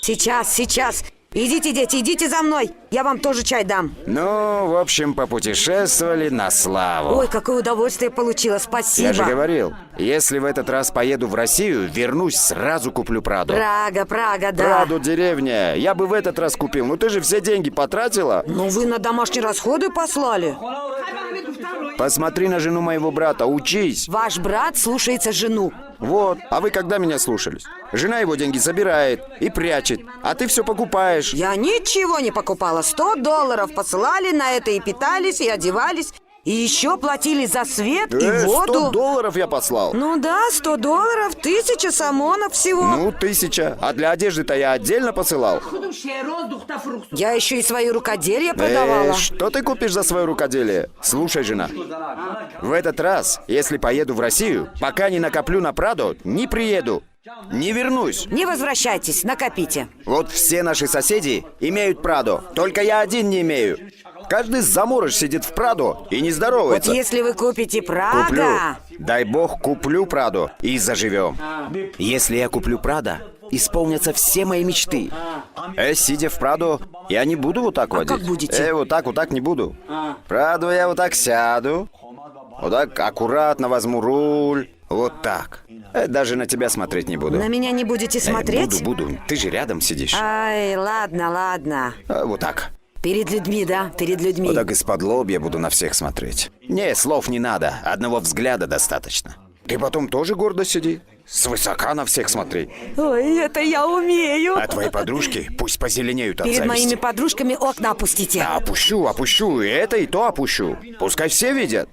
Сейчас. Идите, дети, идите за мной. Я вам тоже чай дам. Ну, в общем, попутешествовали на славу. Ой, какое удовольствие получила, спасибо. Я же говорил, если в этот раз поеду в Россию, вернусь, сразу куплю Прадо. Прага, да. Прадо, деревня. Я бы в этот раз купил. Ну ты же все деньги потратила. Ну вы на домашние расходы послали. Посмотри на жену моего брата, учись. Ваш брат слушается жену. Вот, а вы когда меня слушались? Жена его деньги забирает и прячет, а ты все покупаешь. Я ничего не покупала. $100 посылали на это и питались, и одевались. И еще платили за свет и воду. $100 я послал. Ну да, $100, 1000 самонов всего. Ну, 1000. А для одежды-то я отдельно посылал. Я еще и свои рукоделия продавала. Что ты купишь за свое рукоделие? Слушай, жена, в этот раз, если поеду в Россию, пока не накоплю на Прадо, не приеду. Не вернусь. Не возвращайтесь, накопите. Вот все наши соседи имеют Прадо, только я один не имею. Каждый заморыш сидит в Прадо и не здоровается. Вот если вы купите Прадо... Куплю. Дай бог, куплю Прадо и заживем. Если я куплю Прадо, исполнятся все мои мечты. Сидя в Прадо, я не буду вот так водить. Как будете? Вот так не буду. Прадо я вот так сяду. Вот так аккуратно возьму руль. Вот так. Даже на тебя смотреть не буду. На меня не будете смотреть? Буду. Ты же рядом сидишь. Ай, ладно. Вот так. Перед людьми, да? Перед людьми. Вот так из-под лобья буду на всех смотреть. Не, слов не надо. Одного взгляда достаточно. Ты потом тоже гордо сиди. Свысока на всех смотри. Ой, это я умею. А твои подружки пусть позеленеют от Перед зависти. моими подружками окна опустите. Да, опущу. И это, и то опущу. Пускай все видят.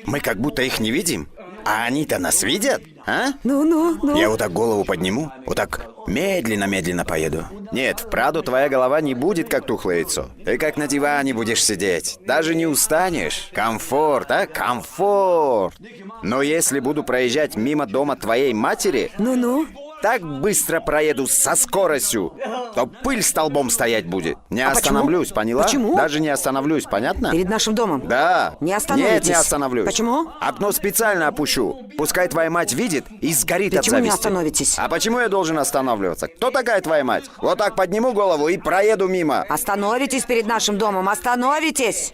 Мы как будто их не видим. А они-то нас видят, а? Ну. Я вот так голову подниму, вот так медленно поеду. Нет, в Прадо твоя голова не будет как тухлое яйцо. Ты как на диване будешь сидеть. Даже не устанешь. Комфорт, а? Комфорт. Но если буду проезжать мимо дома твоей матери... Ну. Так быстро проеду со скоростью, то пыль столбом стоять будет. Не остановлюсь, поняла? Почему? Даже не остановлюсь, понятно? Перед нашим домом? Да. Не остановитесь? Нет, не остановлюсь. Почему? Окно специально опущу. Пускай твоя мать видит и сгорит от зависти. Почему не остановитесь? А почему я должен останавливаться? Кто такая твоя мать? Вот так подниму голову и проеду мимо. Остановитесь перед нашим домом, остановитесь!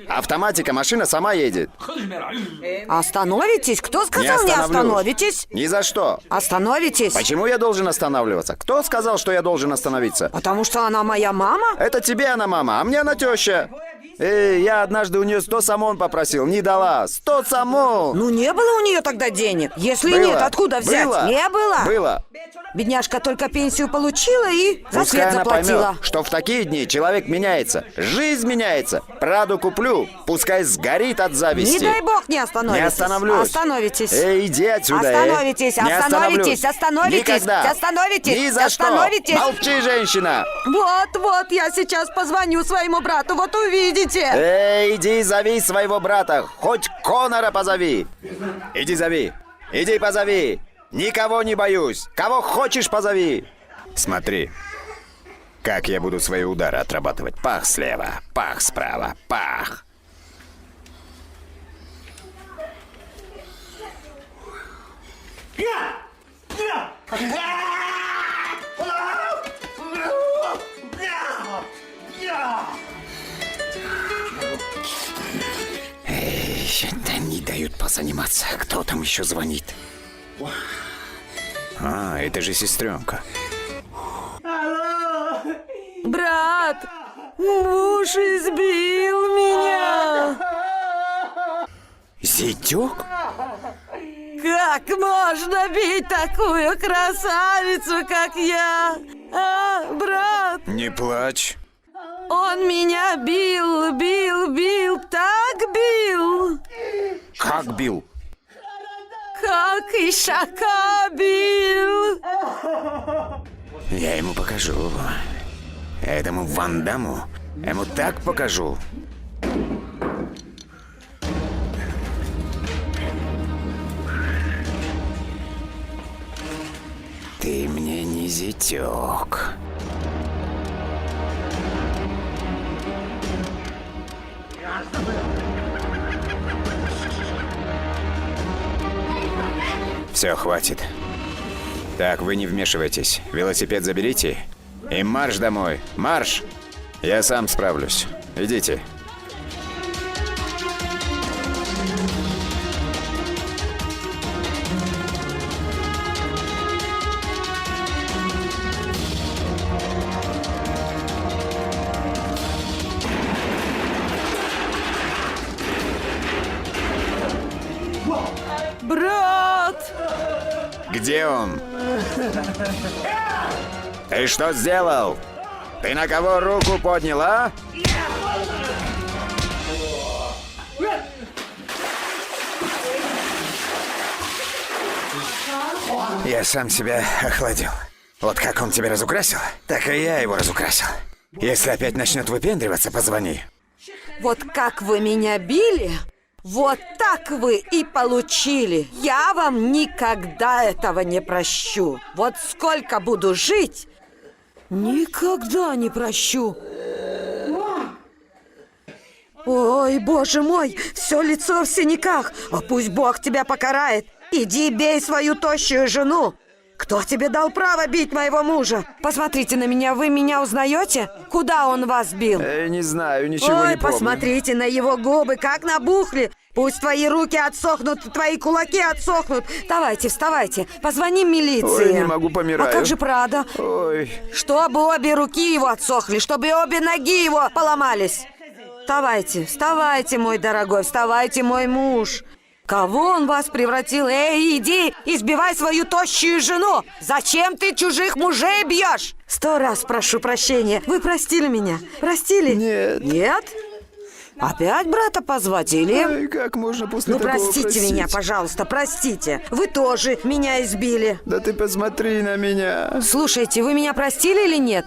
Автоматика, машина сама едет. Остановитесь? Кто сказал не остановитесь? Ни за что. Остановитесь. Почему я должен останавливаться? Кто сказал, что я должен остановиться? Потому что она моя мама? Это тебе она мама, а мне она теща. Я однажды у нее 100 самон попросил, не дала. 100 самон! Ну не было у нее тогда денег. Если было. Нет, откуда взять? Было. Не было? Было. Бедняжка только пенсию получила и за Пускай свет она заплатила. поймет, что в такие дни человек меняется. Жизнь меняется. Прадо куплю, пускай сгорит от зависти. Не дай бог не остановитесь. Не остановлюсь. Остановитесь. Иди отсюда. Остановитесь, Не остановитесь, остановитесь. Никогда. Остановитесь. Ни за остановитесь. что. Молчи, женщина. Вот, я сейчас позвоню своему брату, вот увидите. Иди зови своего брата, хоть Конора позови. Иди зови, иди позови. Никого не боюсь, кого хочешь позови. Смотри, как я буду свои удары отрабатывать. Пах слева, пах справа, пах. Да не дают позаниматься. Кто там еще звонит? А, это же сестренка. Брат, муж избил меня. Зятек? Как можно бить такую красавицу, как я? А, брат? Не плачь. Он меня бил, так бил. Как бил? Как ишака бил. Я ему покажу. Этому Ван Дамму. Ему так покажу. Ты мне не зятек. Все, хватит. Так, вы не вмешивайтесь. Велосипед заберите. И марш домой. Марш! Я сам справлюсь. Идите. Брат! Где он? Ты что сделал? Ты на кого руку поднял, а? Я сам себя охладил. Вот как он тебя разукрасил, так и я его разукрасил. Если опять начнет выпендриваться, позвони. Вот как вы меня били, вот так вы и получили. Я вам никогда этого не прощу. Вот сколько буду жить, никогда не прощу. Ой, боже мой, все лицо в синяках. А пусть Бог тебя покарает. Иди бей свою тощую жену. Кто тебе дал право бить моего мужа? Посмотрите на меня, вы меня узнаете? Куда он вас бил? Не знаю, ничего Ой, не помню. посмотрите на его губы, как набухли. Пусть твои руки отсохнут, твои кулаки отсохнут. Давайте, вставайте, позвоним милиции. Ой, не могу, помираю. А как же Прада? Ой. Чтобы обе руки его отсохли, чтобы обе ноги его поломались. Вставайте, вставайте, мой дорогой, вставайте, мой муж. Кого он вас превратил? Эй, иди, избивай свою тощую жену! Зачем ты чужих мужей бьешь? 100 раз прошу прощения. Вы простили меня? Простили? Нет. Нет? Опять брата позвать или? Ай, как можно после Ну, такого простите простить? меня, пожалуйста, простите. Вы тоже меня избили. Да ты посмотри на меня. Слушайте, вы меня простили или нет?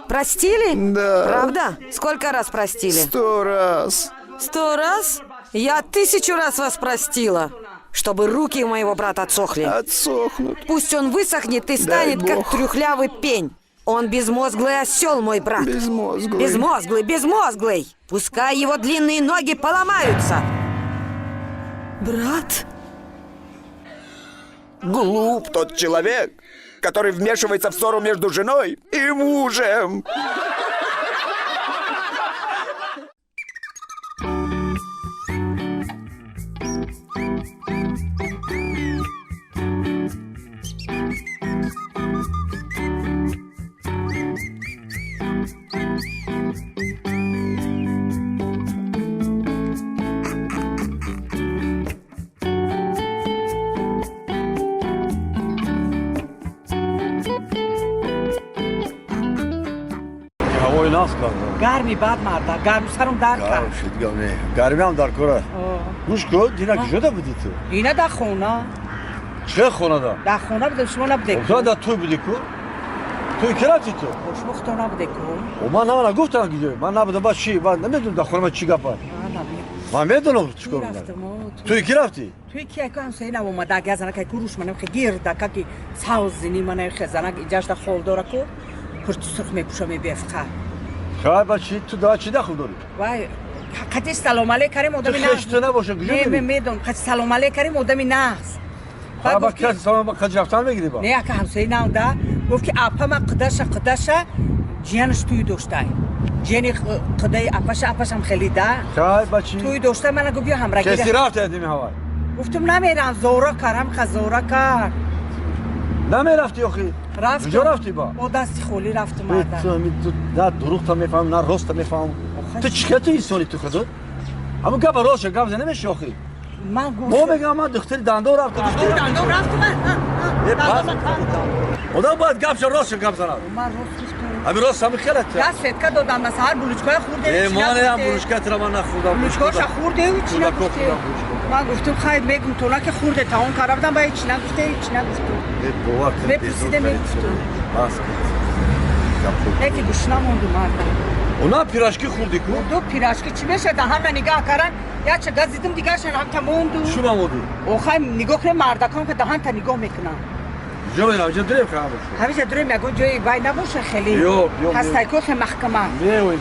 Простили? Да. Правда? Сколько раз простили? 100 раз. 100 раз? Я 1000 раз вас простила. Чтобы руки у моего брата отсохли. Отсохнут. Пусть он высохнет и станет Дай как Бог. трюхлявый пень. Он безмозглый осел, мой брат. Безмозглый. Безмозглый, безмозглый. Пускай его длинные ноги поломаются. Брат? Глуп тот человек, который вмешивается в ссору между женой и мужем. هوای ناس کار گرمی بعد مرد گرم سرم درد کرد شدگانه گرمی هم در کاره گوش کن دینا کجا بودی تو اینه در خونه چه خونه دا در خونه بودم شما نبوده تو در توی بودی کو توی کی رفتی تو خوشمخت تو نبوده کن و من نه گفتم دیگه من نبودم با چی من نمیدونم در خونه من چی گپه من میدونم چیکار کنم توی کی رفتی توی کی که همسایه نم اومده اگه زنه که گروش منم که گیر دکه که ساوز زنی منم که زنه ایجاش در خول داره کو پرت سرخ میپوشه میبفخه خیر با چی تو دا چی دخل داری وای خاطر سلام علیک کریم آدمی تو خشته نباشه کجا نه میری میدونم خاطر سلام علیک کریم آدمی ناس با کسی سلام با کجا رفتن بگیری با نه اکا همسایه ناوده گفت که اپا ما قدشه جیانش توی داشته جیانی قدای اپاش هم خیلی ده خیلی بچی توی داشته من گفت بیا همراه گیره کسی رفت ادیمی هوای گفتم نمیرم زورا کارم زورا کار نمیرفتی آخی رفتم کجا رفتی با دستی خولی رفتم مردم تو نه دروغ تا میفهم نه راست تا میفهم تو چیکار تو اینسانی تو خودت اما گپ راست گپ نمیشه آخی من گفتم میگم من دختر دندو رفت دختر دندو رفت من خدا باید گپ راست گپ زنه من راست گفتم ابی راست هم خیلت دست فتکه دادم مثلا هر بلوچکای خورده ما نه هم بلوچکای ترا من نخوردم بلوچکاش خورده و چی نگفته من گفتم خیر میگم تو که خورده تا اون کارا بودم با هیچ نگفته بپرسیده میگفتم بس نه که گوش نموندم مردم اونا پیراشکی خوردی کو دو پیراشکی چی میشه دهن من نگاه کردن یا چه گاز دیدم دیگه شن هم تموندو شو مامودو اوخای نگاه کنم مردکان که دهن تا نگاه میکنن جو اینا جو دریم خراب شد همیشه دریم میگن جای وای نباشه خیلی یو هستای کوخ محکمه نه وای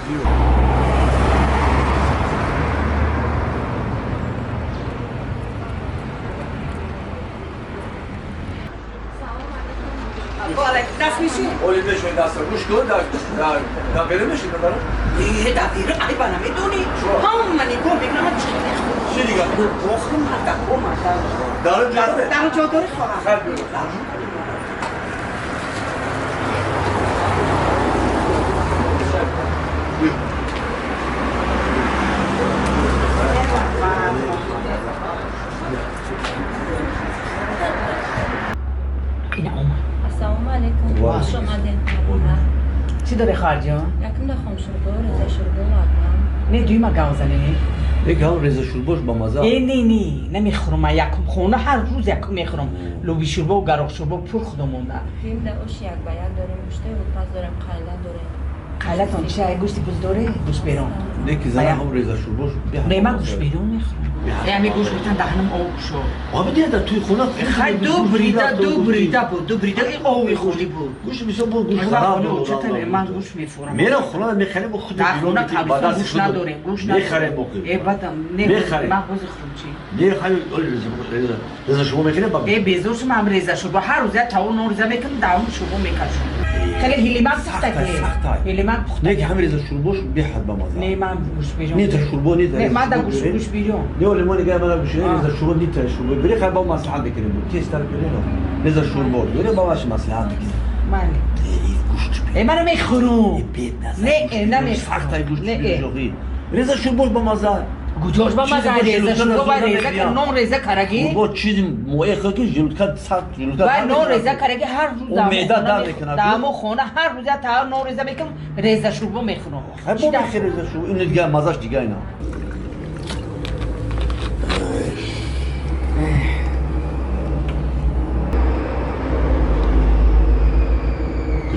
دست میشی؟ اولی بشوی دست روش کن در بیره میشی نداره؟ در بیره ای با نمیدونی هم منی گل بگنم چی دیگه؟ بخم مردم داره جا داره؟ داره جا داره خواهم خیلی بیره السلام علیکم خوش آمدین چی داره خواهر جان؟ یکم نخوام شوربا رضا شوربا واقعا نه دوی ما گاوزنه یک هم رضا شورباش با مزه نه نمیخورم من یکم خونه هر روز یکم میخورم لوبی شوربا و گراخ شوربا پر خودم مونده دیم در اوش یک بیان داریم گوشته و پس داریم قیله داریم قیلتون چه گوشتی بز داره؟ گوش بیرون نه که زنه هم رضا شورباش نه من گوش بیرون میخورم یعنی گوش بیتن دهنم آب شد آب دیگه در توی خونه خیلی دو بریده بود این آبی خوردی بود گوش میشه بود گوش خراب من گوش میفورم میرم خونه میخریم با خود بیرون میکنم گوش نداریم میخریم با خود بدم میخریم من گوش خورم چی میخریم رضا شما میکنه با بیزوش من رضا شوربا هر روز تا اون نور زمین کنم داون شوربا میکشم خیلی هیلیمان سخته که هیلیمان نه که همین رضا شورباش بیحد با مزه نه من گوش بیرون نه تا شوربا نه من دا گوش بیرون نه ولی ما نگاه من گوش رضا شوربا نه تا شوربا بری خیلی با مصلحت بکنیم بود کیست تر کنیم رضا شوربا بری با واش مصلحت بکنیم من من میخورم نه سخته گوشت بیرون رضا شورباش با مزه گوجوش با مزه رضا شوربا با رضا که نون رضا کرگی با چیزی مویخه که جلوتکا سخت جلوتکا با نون رضا کرگی هر روز دامو خونه هر روز تا نون رضا میکنم رضا شوربا میخورم خب با میخوری رضا شوربا این دیگه مزهش دیگه اینا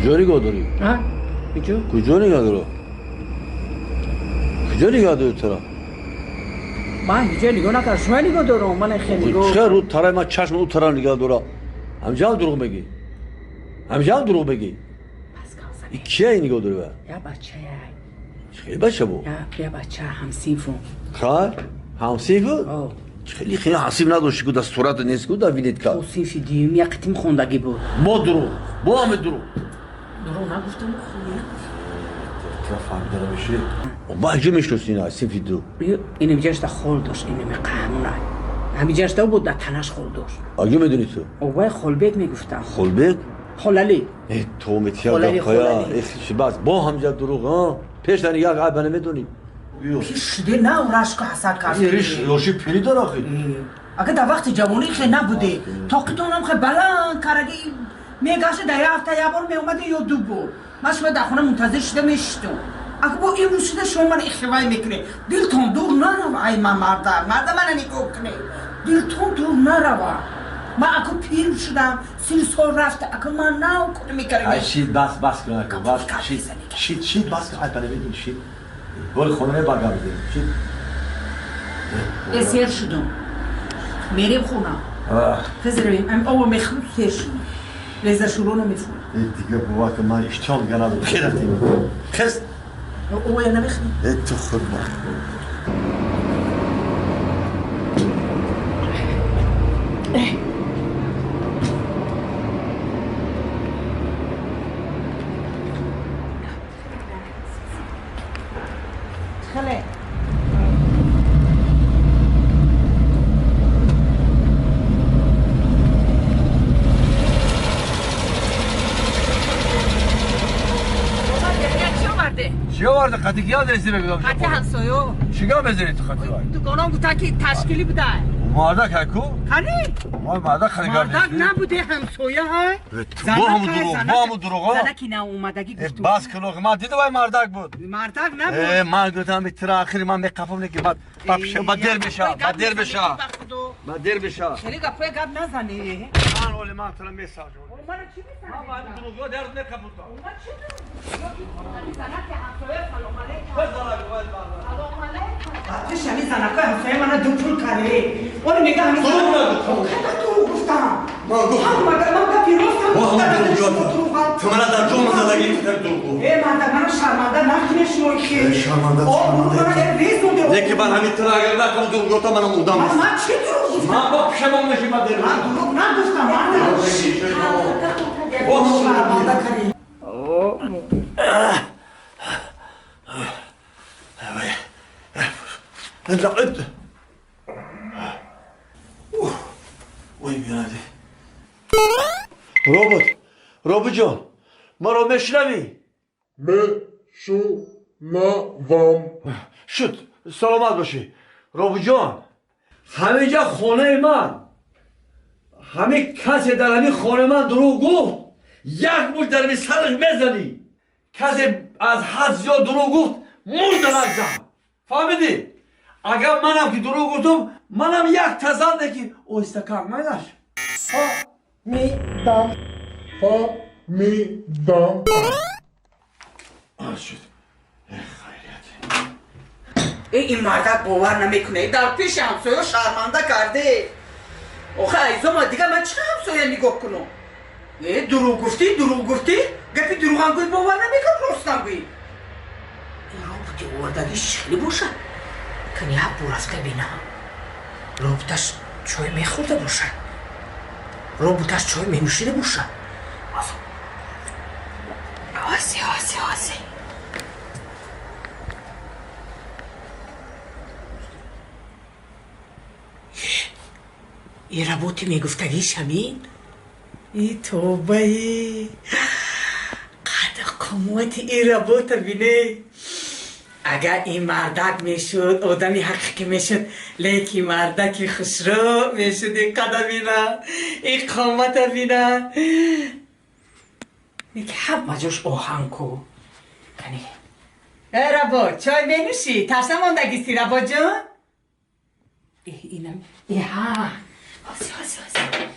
کجا نگاه داری؟ ها؟ اینجا؟ کجا نگاه داری؟ کجا نگاه داری ترا؟ من اینجا نگاه نکرد شما نگاه دارم من خیلی نگاه چه رو ترا من چشم او ترا نگاه دارم همجا دروغ بگی همجا دروغ بگی این کیه نگاه داری با؟ یا بچه خیلی بچه بو؟ یا بچه همسیفو خواهر؟ همسیفو؟ خیلی حسیب نداشتی که در صورت نیست که در وینید کرد توصیفی دیم یک قطیم خوندگی بود با درو با همه درو درو نگفتم تو فهمیده نمیشه با اجا میشنوسی نه حسیفی درو اینم جاشتا خول داشت اینم قانونه همین جاشتا بود در تنش خول داشت اگه میدونی تو؟ اوه خولبیک میگفتم خولبیک؟ خلالی تو متیاد خوایا ایخی باز با همجا دروغ ها پیش دنی یک عیب نمیدونی شده نه اورش که حسد کرد ریش روشی پیری داره آخه اگه در وقت جوانی خیلی نبوده طاقتون هم خیلی بلند کرگی میگشت در یه هفته یه بار میومده یا دو بار من شما در خونه منتظر شده میشتم اگه با این روز شده شما من اخوای میکنه دلتون دور نرو ای من مرده من نگاه کنه دلتون دور نرو من اگه پیر شدم 30 سال رفته اگه من نو کنه میکنه ای شید بس کنه اگه بس شید بس کنه ای نمیدونی شید گل خونه باگا بدیم شید اسیر شدم میریم خونه خزریم ام اول میخوام سیر شدم رضا شوربا نمیفهم دیگه بابا که من اشتیاق گنا بود خیلی خست او یا نمیخوام تو خود وارد خطی کیا درستی بگم خطی همسایو چیکار بزنید تو خطی وای دکانم گفتن که تشکیلی بوده مردک کو کنی ما مردک خریدار مردک نبوده همسایه های با همون دروغ زنکی نه اومدگی گفتو بس کلوغ من دیدم وای مردک بود مردک نبود من گفتم تر آخری من میقفم نگی بعد دیر بشه خیلی گپای گپ نزنی من ولی من ترم میساجم من چی میسازی من بعد دروغ درد نکبودم من چی دروغ زنکی همسایه سلام علیکم شمی زنکای همسایه من دو پول کرده اون میگه همین تو گفتم من گفتی تو من در جون زدگی تو دروغ مرد من شرمنده نکنه شما که شرمنده یکی من همین تر اگر نکنم دروغ گفتم من موندم من چی دروغ گفتم من با پشمام نشی من دروغ نگفتم من شرمنده کنی انت وای بیاده رابط جان ما رو میشنوی؟ میشنوم شد سلامت باشی رابط جان همه جا خانه من همه کسی در همین خانه من دروغ گفت یک موش در می سرش میزنی کسی از حد زیاد دروغ گفت موش در نگزم فهمیدی؟ اگر منم که دروغ گفتم منم یک تزن که او استکاک میداش فهمیدم شد این مردک باور نمیکنه در پیش همسایه شرمنده کرده آخه ایزا ما دیگه من چرا همسایه نگاه کنم دروغ گفتی گفی دروغ هم گوی باور نمیکن راست هم گوی رابطه آوردگی شکلی باشه کنی ها بورست که بینا رابطش چای میخورده باشه رابطش چای مینوشیده باشه آسی این رابطی میگفتگیش همین ای توبه قدر قموت این رابطه بینه اگر این مردک میشد آدمی حقیقی میشد لیکی مردکی خسرو میشد این قدر بینه این قامت بینه میگه همه جاش آهنگ کو کنی ربا چای مینوشی ترسم ماندگیستی ربا جان اینم ها آسی کنی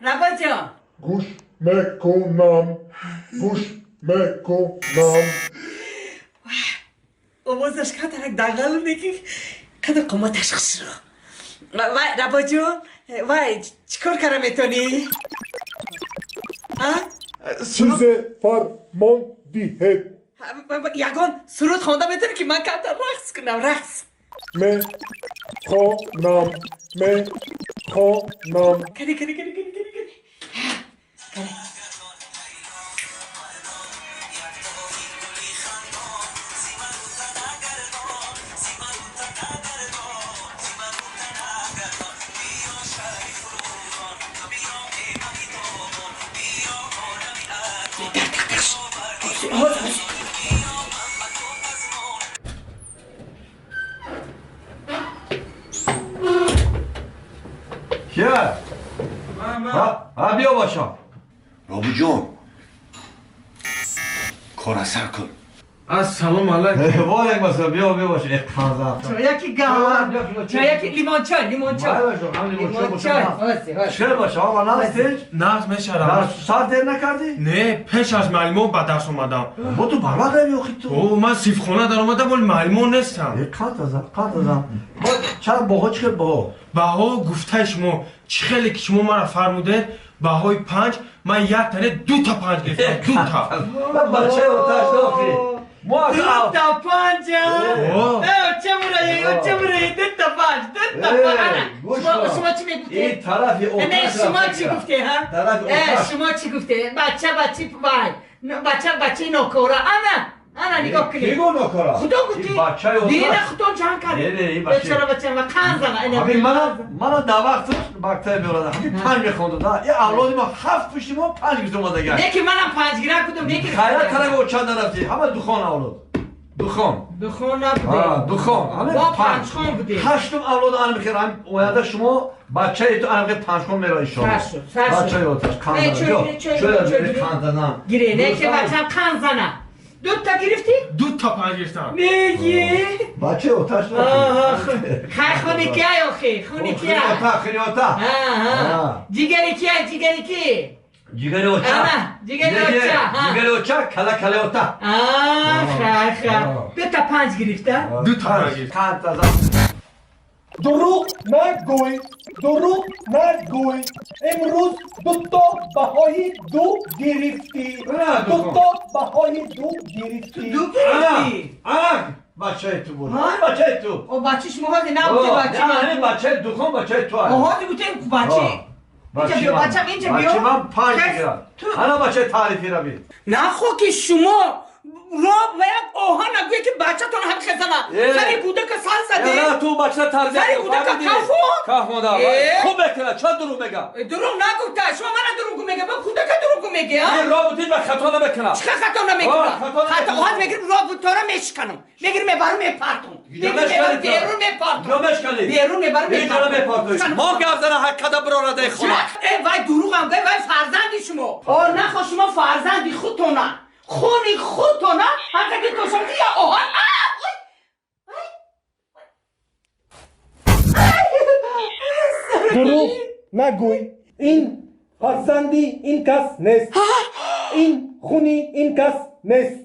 ربا جان گوش میکنم آوازش که درک دقل میگی کدر قمتش خسرو وای ربا جان وای چیکار کارم میتونی؟ چیز فرمان دیهد یگان سرود خونده میتونی که من کمتر رقص کنم رقص میخوانم کنی کیه؟ بیا باشم رابط جان کار اثر کن السلام علیکم وعلیکم السلام بیا باشه اقفازم چایکی گاوا چایکی لیمون چای چرا باشه آقا نستش؟ نه میشرم سر دیر نکردی؟ نه پیش از معلمان به درس اومدم با تو برباد روی اخی تو من سیف خونه در اومدم ولی معلمان نیستم قد ازم چرا باها چه باها گفته شما چی خیلی که شما مرا فرموده بهای 5 من یک تنه 2 تا 5 گرفتم 2 تا بچه اوتاش داخلی دو تا 5 چه برای 2 تا 5 شما چی میگفتی؟ این طرفی اوتاش شما چی گفتی ها؟ شما چی گفتی؟ بچه وای بچه نوکوره انا نگاه کنی بگو نکارا خدا گفتی این بچه ای دین اوتاش خدا جان کرد نه این بچه بچه بچه و کان زنه همین من در وقت بکتای بیارده همین 5 میخونده ده یه اولادی ما 7 پشتی ما 5 گیز اومده گشت نه که منم 5 گیره کدوم نه که خیلی طرف او چند رفتی همه دخان اولاد دخان دخان همه با 5 خان بودی هشتم اولاد آن میخوام اومده شما بچه ای تو آنقدر 5 خان میره ایشان بچه ای اوتاش کان زنه چه کان زنه گیره نه که بچه کان زنه دو تا گرفتی؟ 2 تا 5 گرفتم میگی؟ بچه اوتاش خیلی خونی کیه آخی؟ خونی کیه؟ خونی اوتا جیگری کیه؟ جیگری کی؟ جیگری اوچا جیگری اوچا جیگری اوچا کله اوتا خیلی 2 تا 5 گرفته؟ 2 تا 5 گرفتم دروغ نگوی دروغ نگوی امروز 2 تا بهای 2 گرفتی 2 تا بهای 2 گرفتی بچه تو بود بچه تو او بچهش مهادی نبوده بچه نه بچه دخون بچه تو مهادی بوده بچه بچه اینجا بیا بچه من 5 میگیرم انا بچه تعریفی رو بید نه خو که شما راب و یک آهان نگویه که بچه تون هم خزنه سری بوده که سال زده نه تو بچه تعریفی سری بوده که کافو مادر خوب بکنه چه دروغ میگه دروغ نگوته شما من دروغ میگه با بوده که دروغ میگه این رابطی به خطا نمیکنه چه خطا نمیکنه خطا آهات میگیرم رابطه را میشکنم میگیرم میبرم میپرتم میگیرم بیرون میپرتم بیرون میبرم میپرتم ما گردن حقیقت برو را دی خونه وای دروغ هم وای فرزندی شما آر نه خو شما فرزندی خودتونه خونی خودتونه حتی که تو شما دیگه آهان دروغ نگوی این فرزندی این کس نیست این خونی این کس نیست